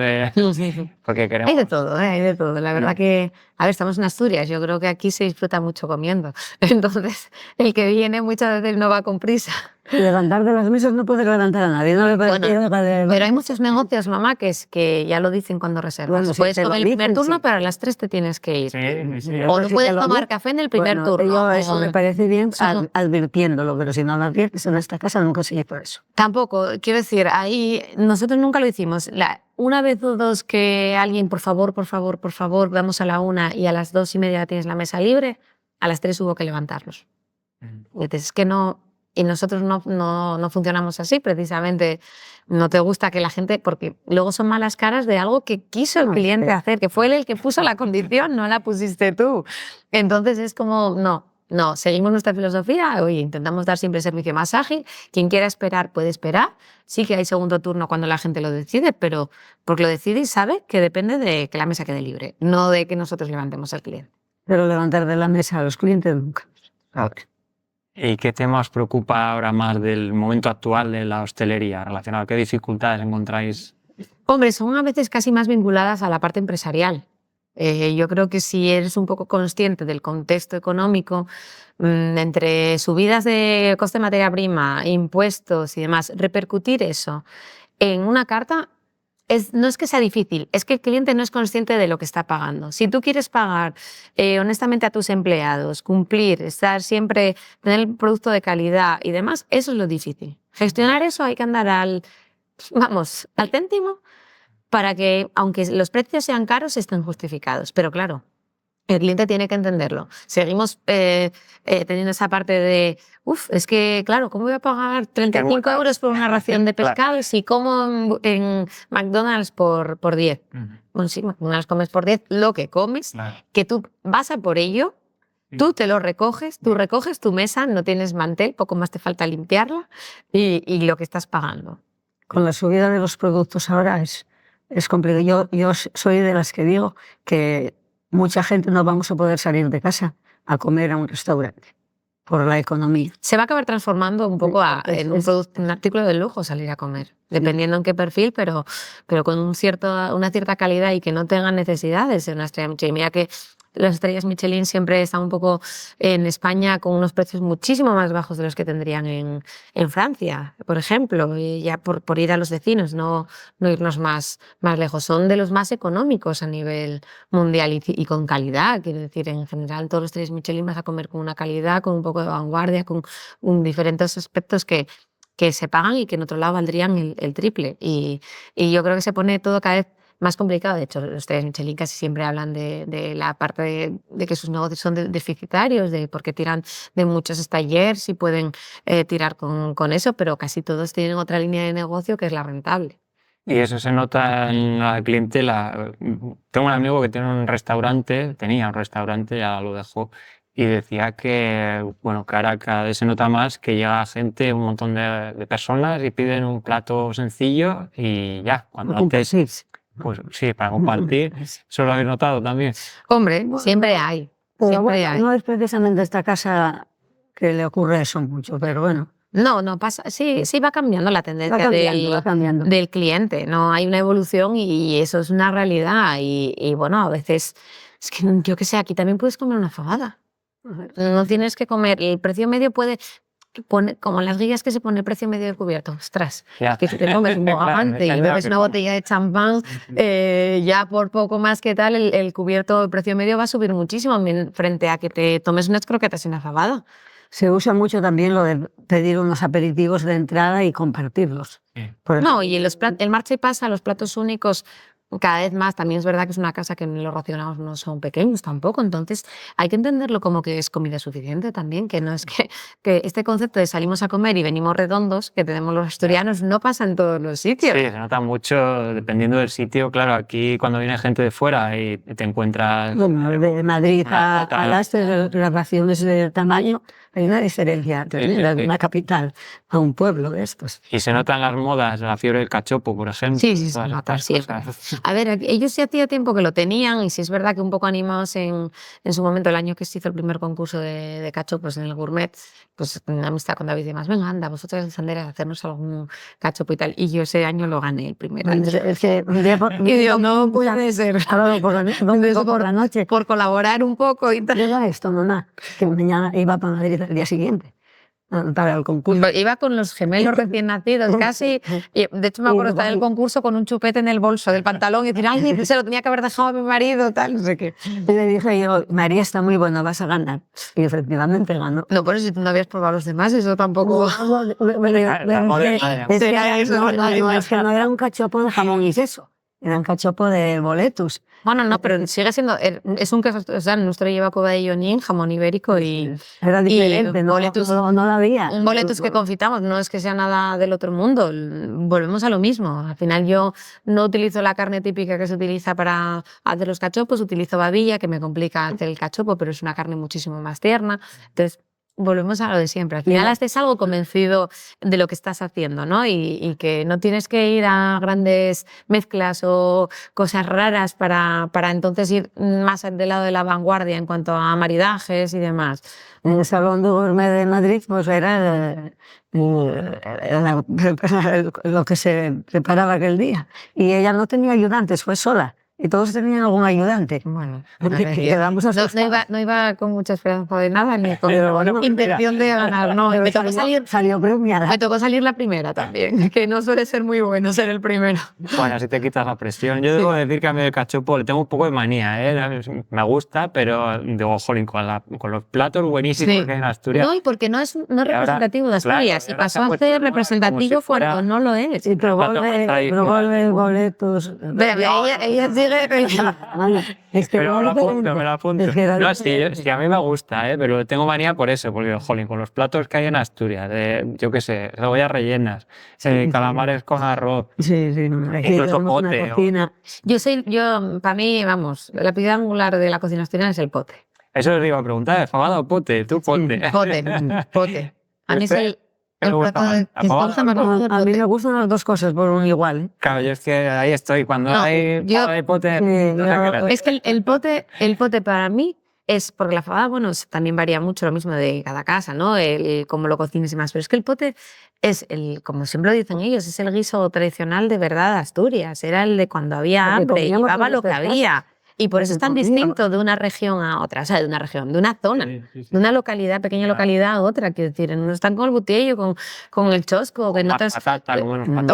porque queremos... Hay de todo, hay de todo. La verdad que, a ver, estamos en Asturias, yo creo que aquí se disfruta mucho comiendo. Entonces, el que viene muchas veces no va con prisa. Levantar de las mesas no puede levantar a nadie. No le parece Pero hay muchos negocios, mamá, que ya lo dicen cuando reservas. Bueno, sí, Puedes te lo comer el primer dicen, turno, sí. pero a las 3 te tienes que ir. Sí, sí. O no si puedes te lo tomar digo. café en el primer turno. Yo eso me parece bien Sí. advirtiéndolo, pero si no lo adviertes en esta casa nunca sigue por eso. Tampoco, quiero decir, ahí nosotros nunca lo hicimos. Una vez o dos que alguien, por favor, vamos a la 1 y a las 2:30 tienes la mesa libre, a las 3 hubo que levantarlos. Entonces, es que no... Y nosotros no funcionamos así, precisamente. No te gusta que la gente... Porque luego son malas caras de algo que quiso el cliente hacer, que fue él el que puso la condición, no la pusiste tú. Entonces es como, no. No, seguimos nuestra filosofía, oye, intentamos dar siempre el servicio más ágil. Quien quiera esperar puede esperar. Sí que hay segundo turno cuando la gente lo decide, pero porque lo decide y sabe que depende de que la mesa quede libre, no de que nosotros levantemos al cliente. Pero levantar de la mesa a los clientes nunca. A ver. ¿Y qué tema os preocupa ahora más del momento actual de la hostelería relacionado? ¿Qué dificultades encontráis? Hombre, son a veces casi más vinculadas a la parte empresarial. Yo creo que si eres un poco consciente del contexto económico, entre subidas de coste de materia prima, impuestos y demás, repercutir eso en una carta no es que sea difícil, es que el cliente no es consciente de lo que está pagando. Si tú quieres pagar honestamente a tus empleados, cumplir, estar siempre, tener el producto de calidad y demás, eso es lo difícil. Gestionar eso hay que andar al céntimo para que, aunque los precios sean caros, estén justificados. Pero claro, el cliente tiene que entenderlo. Seguimos teniendo esa parte de, es que, claro, ¿cómo voy a pagar 35 euros por una ración de pescado si como en McDonald's por 10? Bueno, sí, McDonald's comes por 10 lo que comes, que tú vas a por ello, tú te lo recoges, tú recoges tu mesa, no tienes mantel, poco más te falta limpiarla y lo que estás pagando. Con la subida de los productos ahora es complicado. Yo soy de las que digo que mucha gente no vamos a poder salir de casa a comer a un restaurante por la economía. Se va a acabar transformando un poco en un artículo de lujo salir a comer, dependiendo en qué perfil, pero con una cierta calidad y que no tengan necesidades de una estrella Michelin. Mira que las estrellas Michelin siempre están un poco en España con unos precios muchísimo más bajos de los que tendrían en Francia, por ejemplo, y ya por ir a los vecinos, no irnos más lejos. Son de los más económicos a nivel mundial y con calidad. Quiero decir, en general, todos los estrellas Michelin vas a comer con una calidad, con un poco de vanguardia, con diferentes aspectos que se pagan y que en otro lado valdrían el triple. Y yo creo que se pone todo cada vez más complicado. De hecho, los estrellas Michelin casi siempre hablan de la parte de que sus negocios son deficitarios, de porque tiran de muchos stallers y pueden tirar con eso, pero casi todos tienen otra línea de negocio que es la rentable. Y eso se nota en la clientela. Tengo un amigo que tenía un restaurante, ya lo dejó, y decía que, bueno, que ahora cada vez se nota más que llega gente, un montón de personas y piden un plato sencillo y ya. Cuando antes, pues sí, para compartir. ¿Eso lo habéis notado también? Hombre, siempre hay. Pero bueno, no es precisamente esta casa que le ocurre eso mucho, pero bueno. No pasa. Sí, va cambiando la tendencia del cliente. No hay una evolución y eso es una realidad. Y bueno, a veces, es que yo que sé, aquí también puedes comer una fabada. No tienes que comer. El precio medio puede poner, como en las guías que se pone el precio medio del cubierto. Ostras, que si te comes un bogavante y bebes una botella de champán, ya por poco más que tal, el cubierto, el precio medio va a subir muchísimo frente a que te tomes unas croquetas y una fabada. Se usa mucho también lo de pedir unos aperitivos de entrada y compartirlos. No, y el marcha y pasa, los platos únicos, cada vez más. También es verdad que es una casa que los racionados no son pequeños tampoco, entonces hay que entenderlo como que es comida suficiente también, que no es que este concepto de salimos a comer y venimos redondos, que tenemos los asturianos, no pasa en todos los sitios. Sí, se nota mucho dependiendo del sitio. Claro, aquí cuando viene gente de fuera y te encuentras... Bueno, de Madrid a Lastres, las raciones de tamaño, hay una diferencia tremenda de una capital a un pueblo de estos. Y se notan las modas, la fiebre del cachopo, por ejemplo. Sí, se nota siempre. A ver, ellos ya hacía tiempo que lo tenían y sí es verdad que un poco animados en su momento, el año que se hizo el primer concurso de cachopos en el Gourmet, pues en amistad con David y demás, venga, anda, vosotras en Sandera, hacernos algún cachopo y tal. Y yo ese año lo gané, el primer año. Es que y digo, no puede ser. Por la noche. Por colaborar un poco y tal. Llega esto, no, que mañana iba para Madrid el día siguiente para el concurso. Iba con los gemelos recién nacidos casi, y de hecho me acuerdo estar en el concurso con un chupete en el bolso del pantalón y decir, ay, se lo tenía que haber dejado a mi marido, tal, no sé qué. Y le dije yo, María, está muy bueno, vas a ganar. Y efectivamente ganó. No, por eso si tú no habías probado a los demás, eso tampoco... Es que no era un cachopo de jamón y queso. Eran cachopo de boletus. Bueno, no, pero sigue siendo, es un queso, o sea, el nuestro lleva cuba de Llonín, jamón ibérico y Era diferente, no lo había. un boletus que confitamos, no es que sea nada del otro mundo, volvemos a lo mismo. Al final yo no utilizo la carne típica que se utiliza para hacer los cachopos, utilizo babilla, que me complica hacer el cachopo, pero es una carne muchísimo más tierna. Entonces, volvemos a lo de siempre. Al final estés algo convencido de lo que estás haciendo, ¿no? Y que no tienes que ir a grandes mezclas o cosas raras para entonces ir más del lado de la vanguardia en cuanto a maridajes y demás. En el Salón de Gourmet de Madrid, pues era lo que se preparaba aquel día. Y ella no tenía ayudantes, fue sola. Y todos tenían algún ayudante. Bueno, no iba con mucha esperanza de nada, ni con intención de ganar. No, me tocó salió premiada. Me tocó salir la primera también, que no suele ser muy bueno ser el primero. Bueno, así te quitas la presión. Yo debo decir que a mí el cachopo le tengo un poco de manía, ¿eh? Me gusta, pero digo, jolín, con los platos buenísimos que hay en Asturias. No, y porque no es representativo de Asturias. Claro, y pasó a ser representativo cuando no lo es. Y probó el boletos. Ella sigue. Pero me lo apunto. No, sí, a mí me gusta, pero tengo manía por eso, porque, jolín, con los platos que hay en Asturias, yo qué sé, cebollas rellenas, calamares con arroz, incluso pote. Yo, para mí, vamos, la piedra angular de la cocina asturiana es el pote. Eso os iba a preguntar, ¿fabada o pote? Tú pote. Pote. A mí es el plato de... A mí me gustan las dos cosas por un igual. Claro, yo es que ahí estoy. Cuando hay pote... Es que el pote para mí es, porque la fabada, bueno, también varía mucho, lo mismo de cada casa, ¿no? Cómo lo cocines y más, pero es que el pote es, como siempre lo dicen ellos, es el guiso tradicional de verdad de Asturias, era el de cuando había hambre, y llevaba lo que había. Y por eso es tan distinto de una región a otra, o sea, de una región, de una zona, de una localidad, pequeña localidad a otra, quiero decir, unos están con el butillo, con el chosco, que en otras...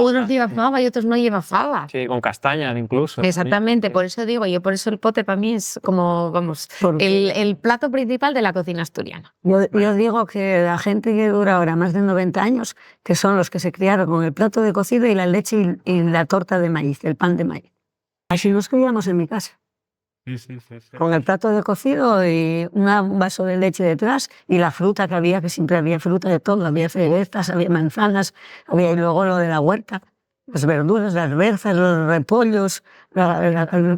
Unos lleva fava y otros no lleva fava. Sí, con castañas incluso. Exactamente, por eso digo, por eso el pote para mí es como, vamos, el plato principal de la cocina asturiana. Yo digo que la gente que dura ahora más de 90 años, que son los que se criaron con el plato de cocido y la leche y la torta de maíz, el pan de maíz. Así nos criamos en mi casa. Sí. Con el plato de cocido y un vaso de leche detrás y la fruta que había, que siempre había fruta de todo, había cerezas, había manzanas, había luego lo de la huerta, las verduras, las berzas, los repollos,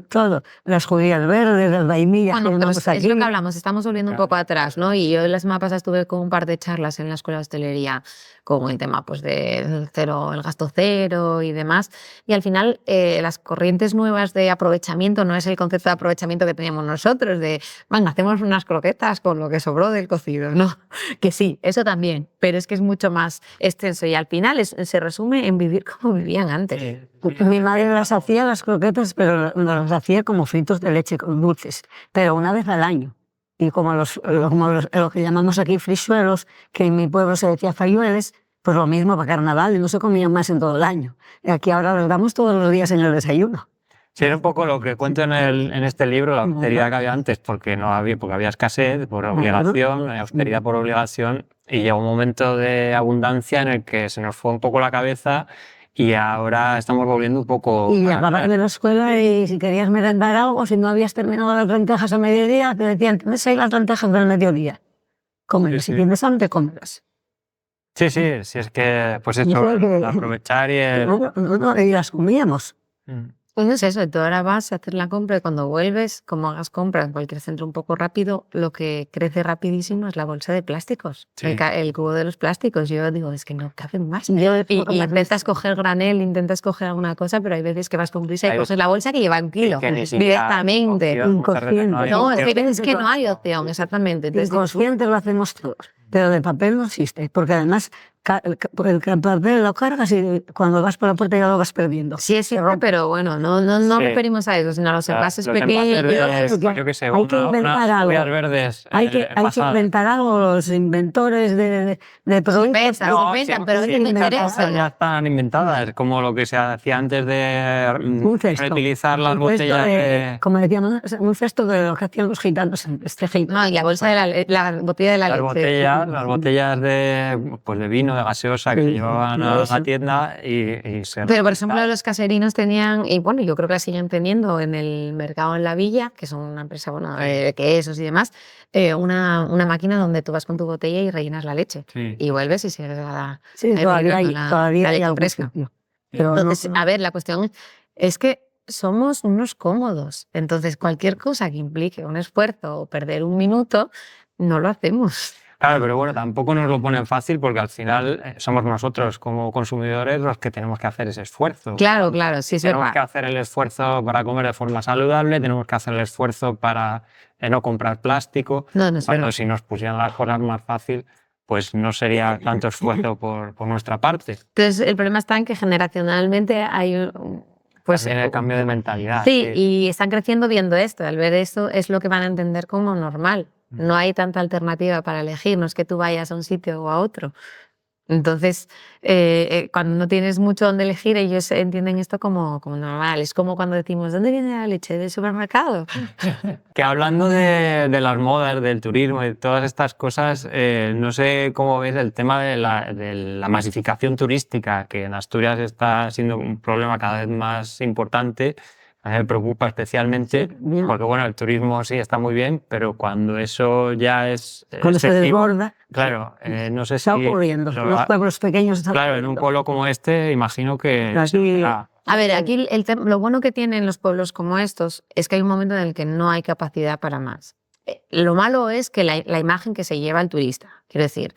todo, las judías verdes, las vainillas. Bueno, pero es lo que hablamos, estamos volviendo un poco atrás, ¿no? Y yo la semana pasada estuve con un par de charlas en la Escuela de Hostelería con el tema pues, del cero, el gasto cero y demás. Y al final las corrientes nuevas de aprovechamiento no es el concepto de aprovechamiento que teníamos nosotros, de, venga, hacemos unas croquetas con lo que sobró del cocido, ¿no? Que sí, eso también, pero es que es mucho más extenso y al final se resume en vivir como vivían antes. Mi madre las hacía las croquetas, pero las hacía como fritos de leche con dulces, pero una vez al año. Y como lo que llamamos aquí frisuelos, que en mi pueblo se decía fayueles, pues lo mismo para carnaval, y no se comían más en todo el año. Y aquí ahora los damos todos los días en el desayuno. Sí, era un poco lo que cuento en este libro, la austeridad que había antes, porque había escasez por obligación, austeridad por obligación, y llegó un momento de abundancia en el que se nos fue un poco la cabeza. Y ahora estamos volviendo un poco... Y llegabas de la escuela y si querías merendar algo, si no habías terminado las lentejas a mediodía, te decían, tienes ahí las lentejas del mediodía. Cómelas, si tienes hambre, cómelas. Sí, es que, pues eso, aprovechar y y las comíamos. Pues no es eso, tú ahora vas a hacer la compra y cuando vuelves, como hagas compra en cualquier centro un poco rápido, lo que crece rapidísimo es la bolsa de plásticos, el cubo de los plásticos. Yo digo, es que no caben más. Y intentas coger granel, intentas coger alguna cosa, pero hay veces que vas con prisa y coges la bolsa que lleva 1 kilo directamente. Inconsciente. No, es que hay veces que no hay opción, exactamente. Entonces, inconsciente lo hacemos todos, pero de papel no existe, porque además... El papel lo cargas y cuando vas por la puerta ya lo vas perdiendo. Sí, es cierto, pero bueno, no referimos a eso, sino a los envases pequeños. Yo qué sé, hay que inventar algo. Verdes, hay que inventar algo, los inventores de productos. Pero no interesa. Ya están inventadas, como lo que se hacía antes de reutilizar las botellas. Como decíamos, un cesto de lo que hacían los gitanos en este gitano. No, y la bolsa de la botella de la leche. Las botellas de vino vino de gaseosa que Sí, llevaban a eso. la tienda y se... Pero, por ejemplo, los caserinos tenían, y bueno, yo creo que la siguen teniendo en el mercado en la Villa, que son una empresa, bueno, de quesos y demás, una máquina donde tú vas con tu botella y rellenas la leche. Sí. Y vuelves y sigues Sí, ahí todavía hay, rellenando todavía la hay leche algún fresca. sitio. Pero no, Entonces, a ver, la cuestión es que somos unos cómodos. Entonces, cualquier cosa que implique un esfuerzo o perder un minuto, no lo hacemos. Claro, pero bueno, tampoco nos lo ponen fácil porque al final somos nosotros como consumidores los que tenemos que hacer ese esfuerzo. Claro, claro, sí es Tenemos que verdad. hacer el esfuerzo para comer de forma saludable, tenemos que hacer el esfuerzo para no comprar plástico. No, no es Cuando verdad. si nos pusieran las cosas más fácil, pues no sería tanto esfuerzo por nuestra parte. Entonces, el problema está en que generacionalmente hay pues También el cambio de mentalidad. sí, y están creciendo viendo esto. Al ver esto es lo que van a entender como normal. No hay tanta alternativa para elegir, no es que tú vayas a un sitio o a otro. Entonces, cuando no tienes mucho donde elegir, ellos entienden esto como normal. Es como cuando decimos, ¿dónde viene la leche? ¿Del supermercado? Que hablando de las modas, del turismo y de todas estas cosas, no sé cómo ves el tema de la masificación turística, que en Asturias está siendo un problema cada vez más importante. A mí me preocupa especialmente bien. porque, bueno, el turismo sí está muy bien, pero cuando eso ya es Cuando se excesivo, desborda, claro, no sé si... está ocurriendo. lo Los va- pueblos pequeños están Claro, en un pueblo como este, imagino que... Aquí- A ver, aquí lo bueno que tienen los pueblos como estos es que hay un momento en el que no hay capacidad para más. Lo malo es que la imagen que se lleva el turista. Quiero decir,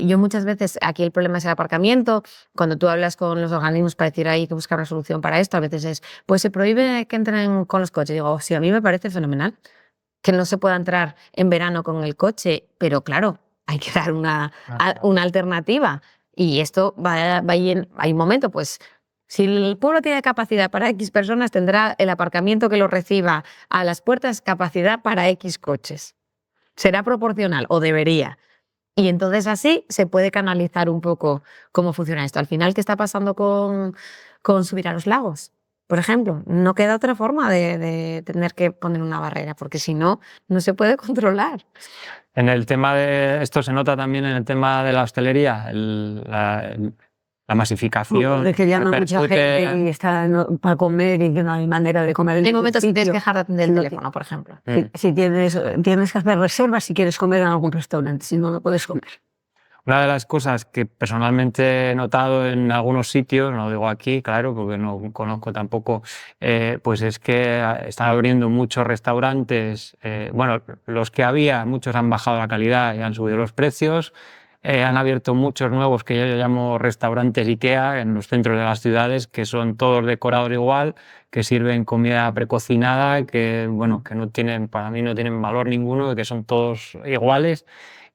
yo muchas veces, aquí el problema es el aparcamiento. Cuando tú hablas con los organismos para decir hay que buscar una solución para esto, a veces es, pues se prohíbe que entren con los coches. Digo, sí, a mí me parece fenomenal que no se pueda entrar en verano con el coche, pero claro, hay que dar una alternativa. Y esto hay un momento, pues si el pueblo tiene capacidad para X personas, tendrá el aparcamiento que lo reciba a las puertas capacidad para X coches. Será proporcional, o debería. Y entonces así se puede canalizar un poco cómo funciona esto. Al final, ¿qué está pasando con subir a los lagos? Por ejemplo, no queda otra forma de tener que poner una barrera, porque si no, no se puede controlar. En el tema de esto se nota también en el tema de la hostelería, la masificación. de que llama mucha repercute- gente y está para comer y que no hay manera de comer. Hay momentos que tienes sitio. que dejar de atender el No teléfono, por ejemplo. Si tienes que hacer reservas si quieres comer en algún restaurante, si no, no puedes comer. Una de las cosas que personalmente he notado en algunos sitios, no lo digo aquí, claro, porque no conozco tampoco, pues es que están abriendo muchos restaurantes. Bueno, los que había, muchos han bajado la calidad y han subido los precios. Han abierto muchos nuevos que yo llamo restaurantes IKEA en los centros de las ciudades, que son todos decorados igual, que sirven comida precocinada, que bueno, que no tienen, para mí no tienen valor ninguno, que son todos iguales.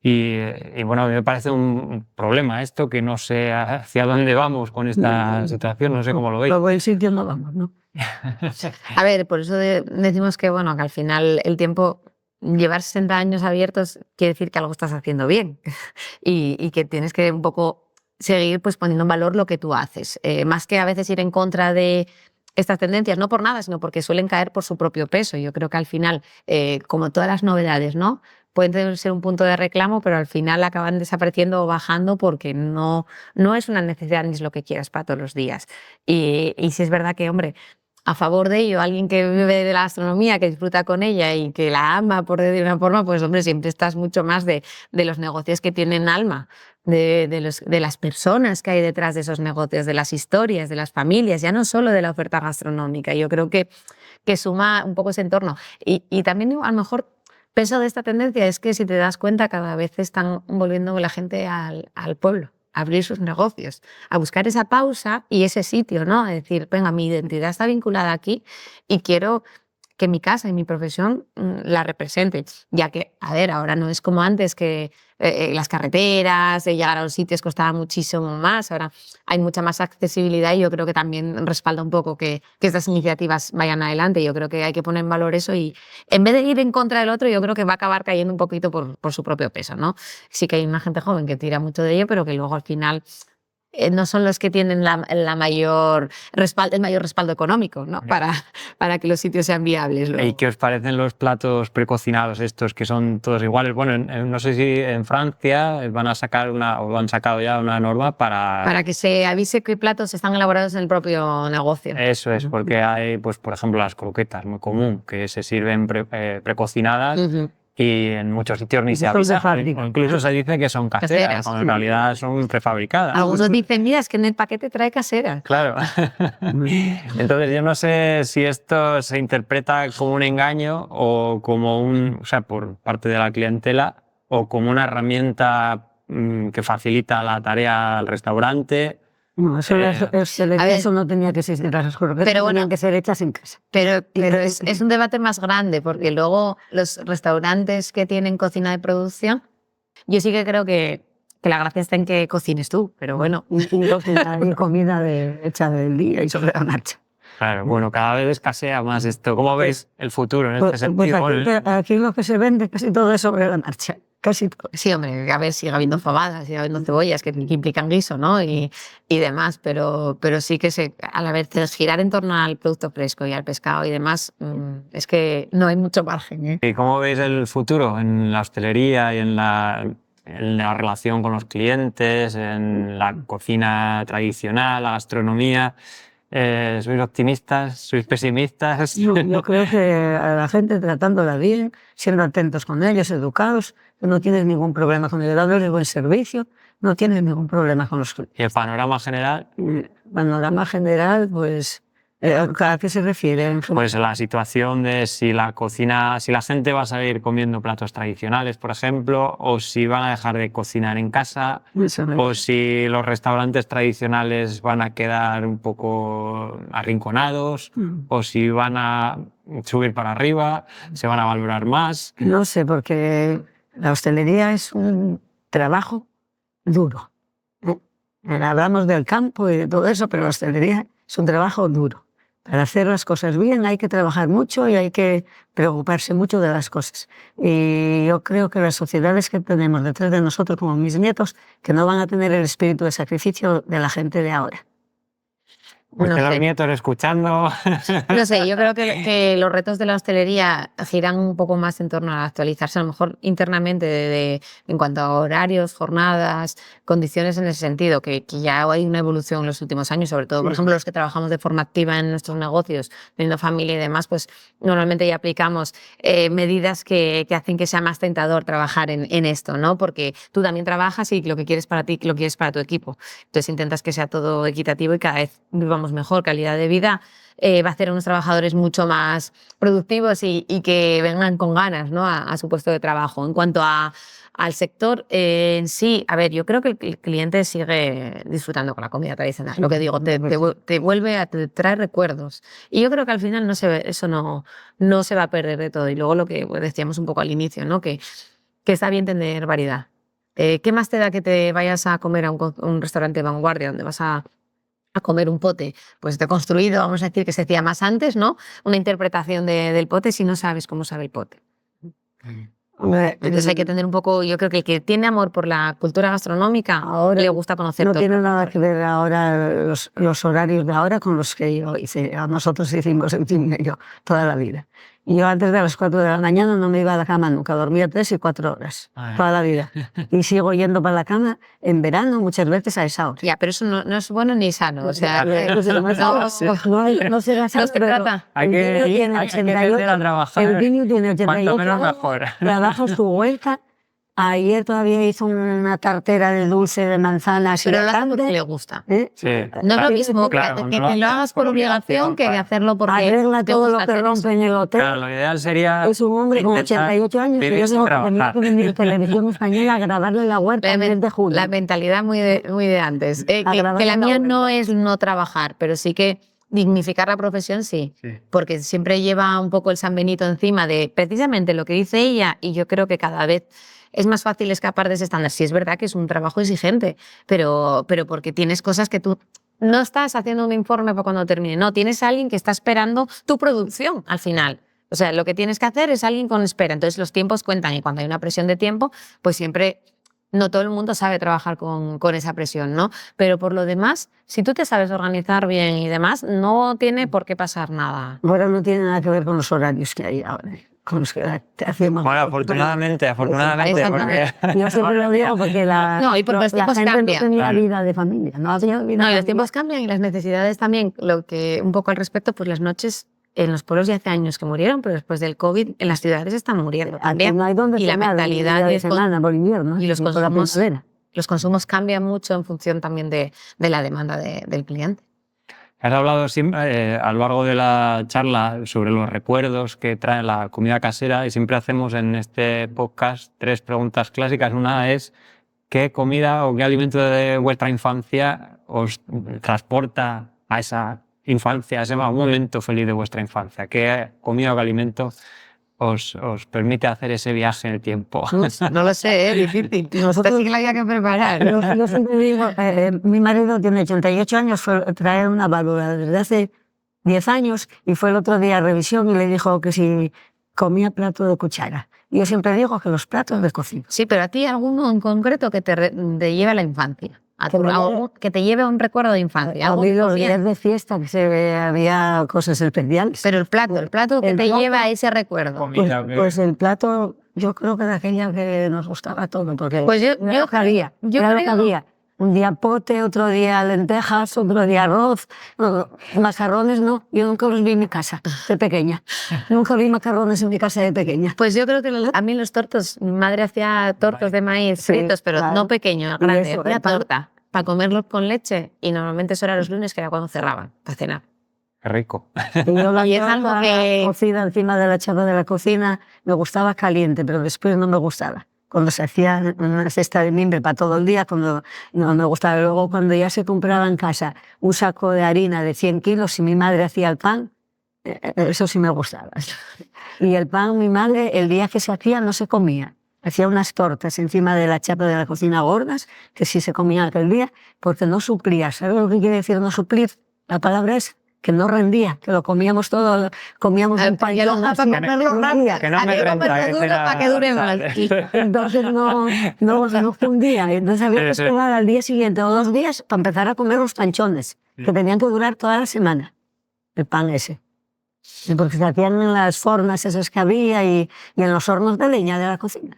Y bueno, a mí me parece un problema esto, que no sé hacia dónde vamos con esta situación, no sé cómo lo veis. Por buen sitio no vamos, ¿no? A ver, por eso decimos que, bueno, que al final el tiempo, llevar 60 años abiertos quiere decir que algo estás haciendo bien y que tienes que un poco seguir pues poniendo en valor lo que tú haces. Más que a veces ir en contra de estas tendencias, no por nada, sino porque suelen caer por su propio peso. Yo creo que al final, como todas las novedades, ¿no? Pueden ser un punto de reclamo, pero al final acaban desapareciendo o bajando porque no es una necesidad ni es lo que quieras para todos los días. Y sí es verdad que, hombre, a favor de ello, alguien que vive de la gastronomía, que disfruta con ella y que la ama, por decir una forma, pues hombre, siempre estás mucho más de los negocios que tienen alma, de las personas que hay detrás de esos negocios, de las historias, de las familias, ya no solo de la oferta gastronómica. Yo creo que suma un poco ese entorno. Y también a lo mejor peso de esta tendencia es que si te das cuenta cada vez están volviendo la gente al pueblo, a abrir sus negocios, a buscar esa pausa y ese sitio, ¿no? A decir, venga, mi identidad está vinculada aquí y quiero que mi casa y mi profesión la represente, ya que, a ver, ahora no es como antes que las carreteras, llegar a los sitios costaba muchísimo más, ahora hay mucha más accesibilidad y yo creo que también respalda un poco que estas iniciativas vayan adelante. Yo creo que hay que poner en valor eso y en vez de ir en contra del otro, yo creo que va a acabar cayendo un poquito por su propio peso, ¿no? Sí que hay una gente joven que tira mucho de ello, pero que luego al final no son los que tienen el mayor respaldo económico, ¿no? Para que los sitios sean viables. Luego. ¿Y qué os parecen los platos precocinados estos que son todos iguales? Bueno, no sé si en Francia van a sacar o han sacado ya una norma para que se avise qué platos están elaborados en el propio negocio. Eso es, porque hay, pues, por ejemplo, las croquetas, muy común, que se sirven precocinadas. Y en muchos sitios ni se avisa, o incluso se dice que son caseras, cuando en realidad son prefabricadas. Algunos dicen, mira, es que en el paquete trae caseras. Claro. Entonces yo no sé si esto se interpreta como un engaño o como o sea, por parte de la clientela, o como una herramienta que facilita la tarea al restaurante. No, eso no tenía que ser las croquetas, pero tenían que ser hechas en casa. Pero es un debate más grande, porque luego los restaurantes que tienen cocina de producción, yo sí que creo que la gracia está en que cocines tú, pero bueno. Y comida hecha del día y sobre la marcha. Claro, bueno, cada vez escasea más esto. ¿Cómo veis el futuro en este sentido? Aquí lo que se vende casi todo es sobre la marcha. Casi todo. Sí, hombre, a ver, sigue habiendo fabadas, sigue habiendo cebollas que implican guiso, ¿no? Y demás, pero sí que a la vez girar en torno al producto fresco y al pescado y demás, es que no hay mucho margen, ¿eh? ¿Y cómo veis el futuro en la hostelería y en la relación con los clientes, en la cocina tradicional, la gastronomía? ¿Sois optimistas? ¿Sois pesimistas? Yo creo que a la gente tratándola bien, siendo atentos con ellos, educados, no tienes ningún problema con ellos, dándoles buen servicio, no tienes ningún problema con los clientes. ¿Y el panorama general? El panorama general, pues, ¿a qué se refiere? Pues la situación de si la gente va a seguir comiendo platos tradicionales, por ejemplo, o si van a dejar de cocinar en casa, o si los restaurantes tradicionales van a quedar un poco arrinconados, o si van a subir para arriba, se van a valorar más. No sé, porque la hostelería es un trabajo duro. Hablamos del campo y de todo eso, pero la hostelería es un trabajo duro. Para hacer las cosas bien hay que trabajar mucho y hay que preocuparse mucho de las cosas. Y yo creo que las sociedades que tenemos detrás de nosotros, como mis nietos, que no van a tener el espíritu de sacrificio de la gente de ahora. Pues no los nietos escuchando. No sé, yo creo que los retos de la hostelería giran un poco más en torno a actualizarse, a lo mejor internamente en cuanto a horarios, jornadas, condiciones en ese sentido, que ya hay una evolución en los últimos años, sobre todo, por ejemplo, los que trabajamos de forma activa en nuestros negocios, teniendo familia y demás, pues normalmente ya aplicamos medidas que hacen que sea más tentador trabajar en esto, ¿no? Porque tú también trabajas y lo que quieres para ti, lo quieres para tu equipo. Entonces intentas que sea todo equitativo y cada vez vivamos mejor calidad de vida, va a hacer a unos trabajadores mucho más productivos y que vengan con ganas, ¿no? a su puesto de trabajo. En cuanto al sector en sí, a ver, yo creo que el cliente sigue disfrutando con la comida tradicional. Lo que digo, te trae recuerdos. Y yo creo que al final eso no se va a perder de todo. Y luego lo que decíamos un poco al inicio, ¿no? Que está bien tener variedad. ¿Qué más te da que te vayas a comer a un restaurante de vanguardia donde vas a comer un pote, pues deconstruido, vamos a decir que se hacía más antes, ¿no? Una interpretación del pote si no sabes cómo sabe el pote. Entonces hay que tener un poco, yo creo que el que tiene amor por la cultura gastronómica ahora le gusta conocer no todo. No tiene nada que ver ahora los horarios de ahora con los que yo hice. Nosotros hicimos en fin yo toda la vida. Y yo antes de las 4 de la mañana no me iba a la cama nunca, dormía 3 y 4 horas, toda la vida. Y sigo yendo para la cama en verano muchas veces a esa hora. Ya, pero eso no es bueno ni sano. O sea, no será sano, se trata. Hay que aprender a trabajar. El niño tiene 88 cuanto menos mejor. Trabaja su vuelta. Ayer todavía hizo una tartera de dulce de manzanas. Pero lo hace porque le gusta. Sí. No es lo mismo que lo hagas por obligación que hacerlo porque arregla todo lo que rompe en el hotel. Claro, lo ideal sería... Es un hombre con 88 años y yo tengo que venir a Televisión Española a grabarle la huerta en el mes de julio. La mentalidad muy de antes. Que la mía no es no trabajar, pero sí que dignificar la profesión, sí, porque siempre lleva un poco el San Benito encima de precisamente lo que dice ella, y yo creo que cada vez es más fácil escapar de ese estándar. Sí, es verdad que es un trabajo exigente, pero porque tienes cosas que tú no estás haciendo un informe para cuando termine. No, tienes a alguien que está esperando tu producción al final. O sea, lo que tienes que hacer es alguien con espera. Entonces los tiempos cuentan y cuando hay una presión de tiempo, pues siempre no todo el mundo sabe trabajar con esa presión, ¿no? Pero por lo demás, si tú te sabes organizar bien y demás, no tiene por qué pasar nada. Ahora no tiene nada que ver con los horarios que hay ahora, con los que hacemos. Bueno, afortunadamente, porque Yo siempre lo digo porque No, y porque los la tiempos gente cambian. no tenía Claro. vida de familia, no había vida No, y familiar. los tiempos cambian y las necesidades también. Lo que un poco al respecto, pues las noches en los pueblos ya hace años que murieron, pero después del COVID en las ciudades están muriendo Aquí también. no hay donde Y la cenar, mentalidad día de y el con- semana por invierno, y los ni por la consumos- primavera. Los consumos cambian mucho en función también de la demanda del cliente. Has hablado siempre, a lo largo de la charla sobre los recuerdos que trae la comida casera y siempre hacemos en este podcast 3 preguntas clásicas. Una es, ¿qué comida o qué alimento de vuestra infancia os transporta a esa infancia, a ese momento feliz de vuestra infancia? ¿Qué comida o qué alimento os permite hacer ese viaje en el tiempo? No lo sé, es difícil. Nosotros sí que la había que preparar. Yo siempre digo, mi marido tiene 88 años, trae una válvula desde hace 10 años y fue el otro día a revisión y le dijo que si comía plato de cuchara. Yo siempre digo que los platos de cocina. Sí, pero a ti alguno en concreto que te lleve a la infancia. Que te lleve a un recuerdo de infancia. Ha algo que habido comías. días de fiesta que había cosas especiales. Pero el plato que El te plato- lleva a ese recuerdo. Comida, Pues el plato, yo creo que de aquella que nos gustaba todo, porque Pues yo era lo que había. yo Era lo que creo- había. Un día pote, otro día lentejas, otro día arroz. No, macarrones no, yo nunca los vi en mi casa de pequeña. Nunca vi macarrones en mi casa de pequeña. Pues yo creo que a mí los tortos, mi madre hacía tortos de maíz Sí, fritos, pero claro. no pequeños, Y grandes, eso, una el pan. torta para comerlos con leche y normalmente eso era los lunes, que era cuando cerraban para cenar. Qué rico. Y yo la Y es algo torta que- cocida encima de la chapa de la cocina me gustaba caliente, pero después no me gustaba. Cuando se hacía una cesta de mimbre para todo el día, cuando no me gustaba. Luego, cuando ya se compraba en casa un saco de harina de 100 kilos y mi madre hacía el pan, eso sí me gustaba. Y el pan, mi madre, el día que se hacía, no se comía. Hacía unas tortas encima de la chapa de la cocina gordas, que sí se comían aquel día, porque no suplía. ¿Sabes lo que quiere decir no suplir? La palabra es que no rendía, que lo comíamos todo, comíamos un pan. Que lo para comerlo rápido. Que no me renta, ese era- para que dure más. Entonces no fundía. Entonces había que Sí, sí. esperar al día siguiente o 2 días para empezar a comer los panchones, que tenían que durar toda la semana, el pan ese. Y porque se hacían en las fornas esas que había y en los hornos de leña de la cocina.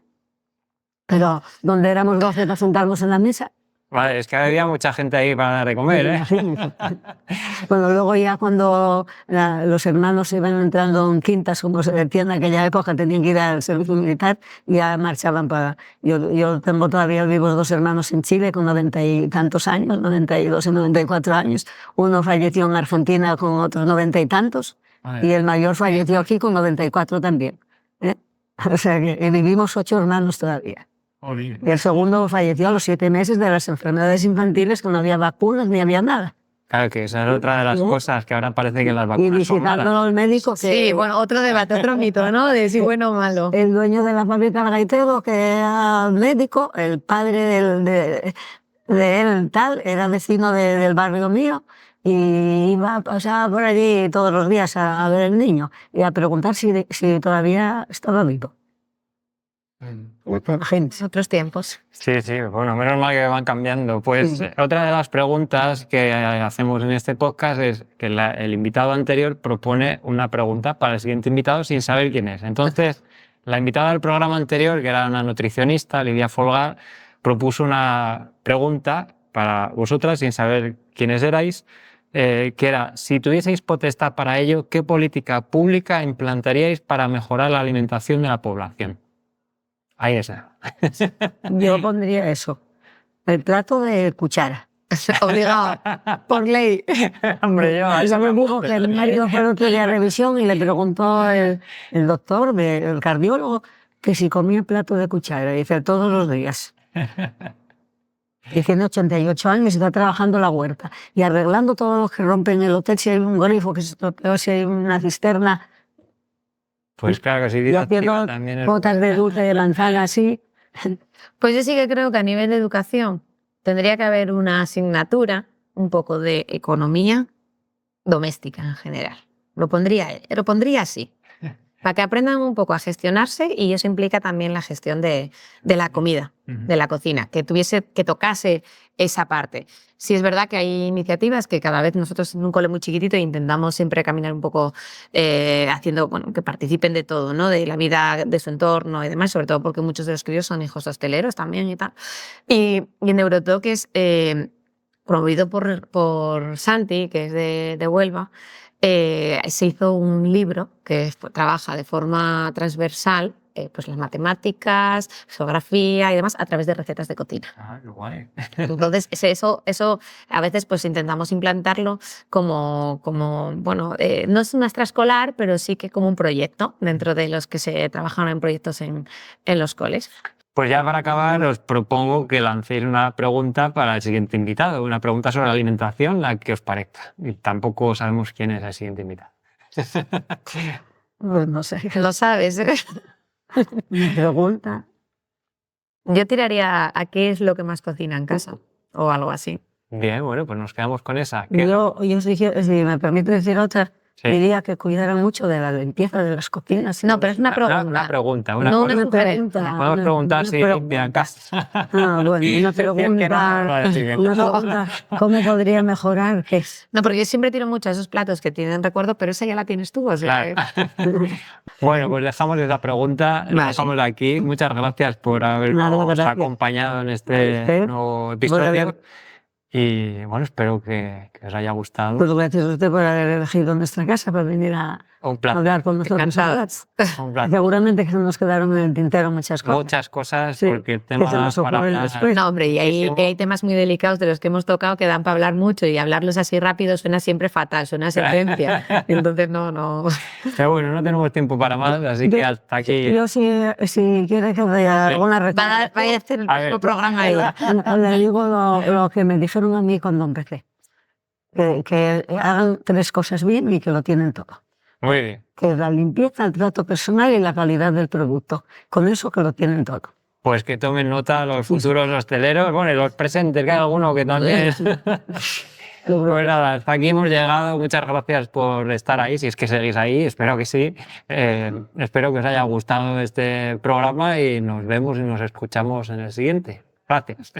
Pero donde éramos 12 para sentarnos en la mesa. Vale, es que había mucha gente ahí para dar de comer, ¿eh? Bueno, luego ya cuando los hermanos se iban entrando en quintas, como se decía en aquella época, tenían que ir al servicio militar, ya marchaban para... Yo tengo todavía vivos 2 hermanos en Chile con 90 y tantos años, 92 y 94 años. Uno falleció en Argentina con otros 90 y tantos, Vale. y el mayor falleció aquí con 94 también. ¿eh? O sea que vivimos 8 hermanos todavía. Y el segundo falleció a los 7 meses de las enfermedades infantiles, que no había vacunas ni había nada. Claro, que esa es otra de las cosas que ahora parece que las Y vacunas son visitándolo malas. al médico, que Sí, bueno, otro debate, otro mito, ¿no? De si bueno o malo. el dueño de la fábrica Gaitero, que era médico, el padre de él tal, era vecino del barrio mío, y iba a pasar por allí todos los días a ver el niño y a preguntar si todavía estaba vivo. Gente. Otros tiempos. Sí, sí, bueno, menos mal que van cambiando. Pues otra de las preguntas que hacemos en este podcast es que el invitado anterior propone una pregunta para el siguiente invitado sin saber quién es. Entonces, la invitada del programa anterior, que era una nutricionista, Lidia Folgar, propuso una pregunta para vosotras sin saber quiénes erais, que era, si tuvieseis potestad para ello, ¿qué política pública implantaríais para mejorar la alimentación de la población? Ahí está. Yo pondría eso, el plato de cuchara. Obligado. Por ley. Hombre, yo... Yo me dijo que el marido fue el otro día a revisión y le preguntó el doctor, el cardiólogo, que si comía plato de cuchara. Y dice, todos los días. Y tiene 88 años y está trabajando en la huerta. Y arreglando todo lo que rompen en el hotel, si hay un grifo que se estropeó, si hay una cisterna. Pues claro que sí, Y vida activa haciendo también es... botas de dulce de manzana así. Pues yo sí que creo que a nivel de educación tendría que haber una asignatura, un poco de economía doméstica en general. Lo pondría así. para que aprendan un poco a gestionarse, y eso implica también la gestión de la comida, de la cocina, que tocase esa parte. Sí es verdad que hay iniciativas que cada vez nosotros en un cole muy chiquitito intentamos siempre caminar un poco haciendo, bueno, que participen de todo, ¿no? De la vida de su entorno y demás, sobre todo porque muchos de los críos son hijos de hosteleros también y tal. Y en Eurotalk es promovido por Santi, que es de Huelva. Se hizo un libro que trabaja de forma transversal pues las matemáticas, geografía y demás a través de recetas de cocina. Ah, qué guay. Entonces, eso a veces pues intentamos implantarlo como bueno, no es una extraescolar, pero sí que como un proyecto dentro de los que se trabajan en proyectos en los coles. Pues ya para acabar os propongo que lancéis una pregunta para el siguiente invitado, una pregunta sobre la alimentación, la que os parezca. Y tampoco sabemos quién es el siguiente invitado. Pues no sé. Lo sabes. Me pregunta. Yo tiraría a qué es lo que más cocina en casa o algo así. Bien, bueno, pues nos quedamos con esa. Yo si me permite decir otra, Sí. diría que cuidaran mucho de la limpieza de las cocinas. No, pero es una pregunta. Una pregunta. No una Una sugerencia. pregunta. Podemos preguntar una si pregunta. limpia en casa. Ah, bueno, una pregunta, ¿cómo podría mejorar? ¿Qué es? No, porque yo siempre tiro mucho a esos platos que tienen recuerdo, pero esa ya la tienes tú. O sea, Claro. Bueno, pues dejamos esa pregunta, la dejamos aquí. Muchas gracias por habernos acompañado en este nuevo episodio. Y bueno, espero que os haya gustado. Pues gracias a usted por haber elegido nuestra casa para venir a Un placer. hablar con nosotros. Encantados. Un placer. Seguramente que se nos quedaron en el tintero muchas cosas. Muchas cosas, Sí, porque que se nos temas para ocurren hablar. después. No, hombre, y hay temas muy delicados de los que hemos tocado que dan para hablar mucho, y hablarlos así rápido suena siempre fatal, suena a sentencia. Entonces, no. Pero bueno, no tenemos tiempo para más, así que hasta aquí. Yo si quiere que vea alguna Va a hacer el A ver. mismo programa ella. le digo lo que me dijeron a mí cuando empecé. Que hagan 3 cosas bien y que lo tienen todo. Muy bien. Que es la limpieza, el trato personal y la calidad del producto. Con eso que lo tienen todo. Pues que tomen nota los futuros hosteleros, bueno, y los presentes, que hay alguno que también. Pues nada, hasta aquí hemos llegado. Muchas gracias por estar ahí, si es que seguís ahí, espero que sí. Espero que os haya gustado este programa y nos vemos y nos escuchamos en el siguiente. Gracias.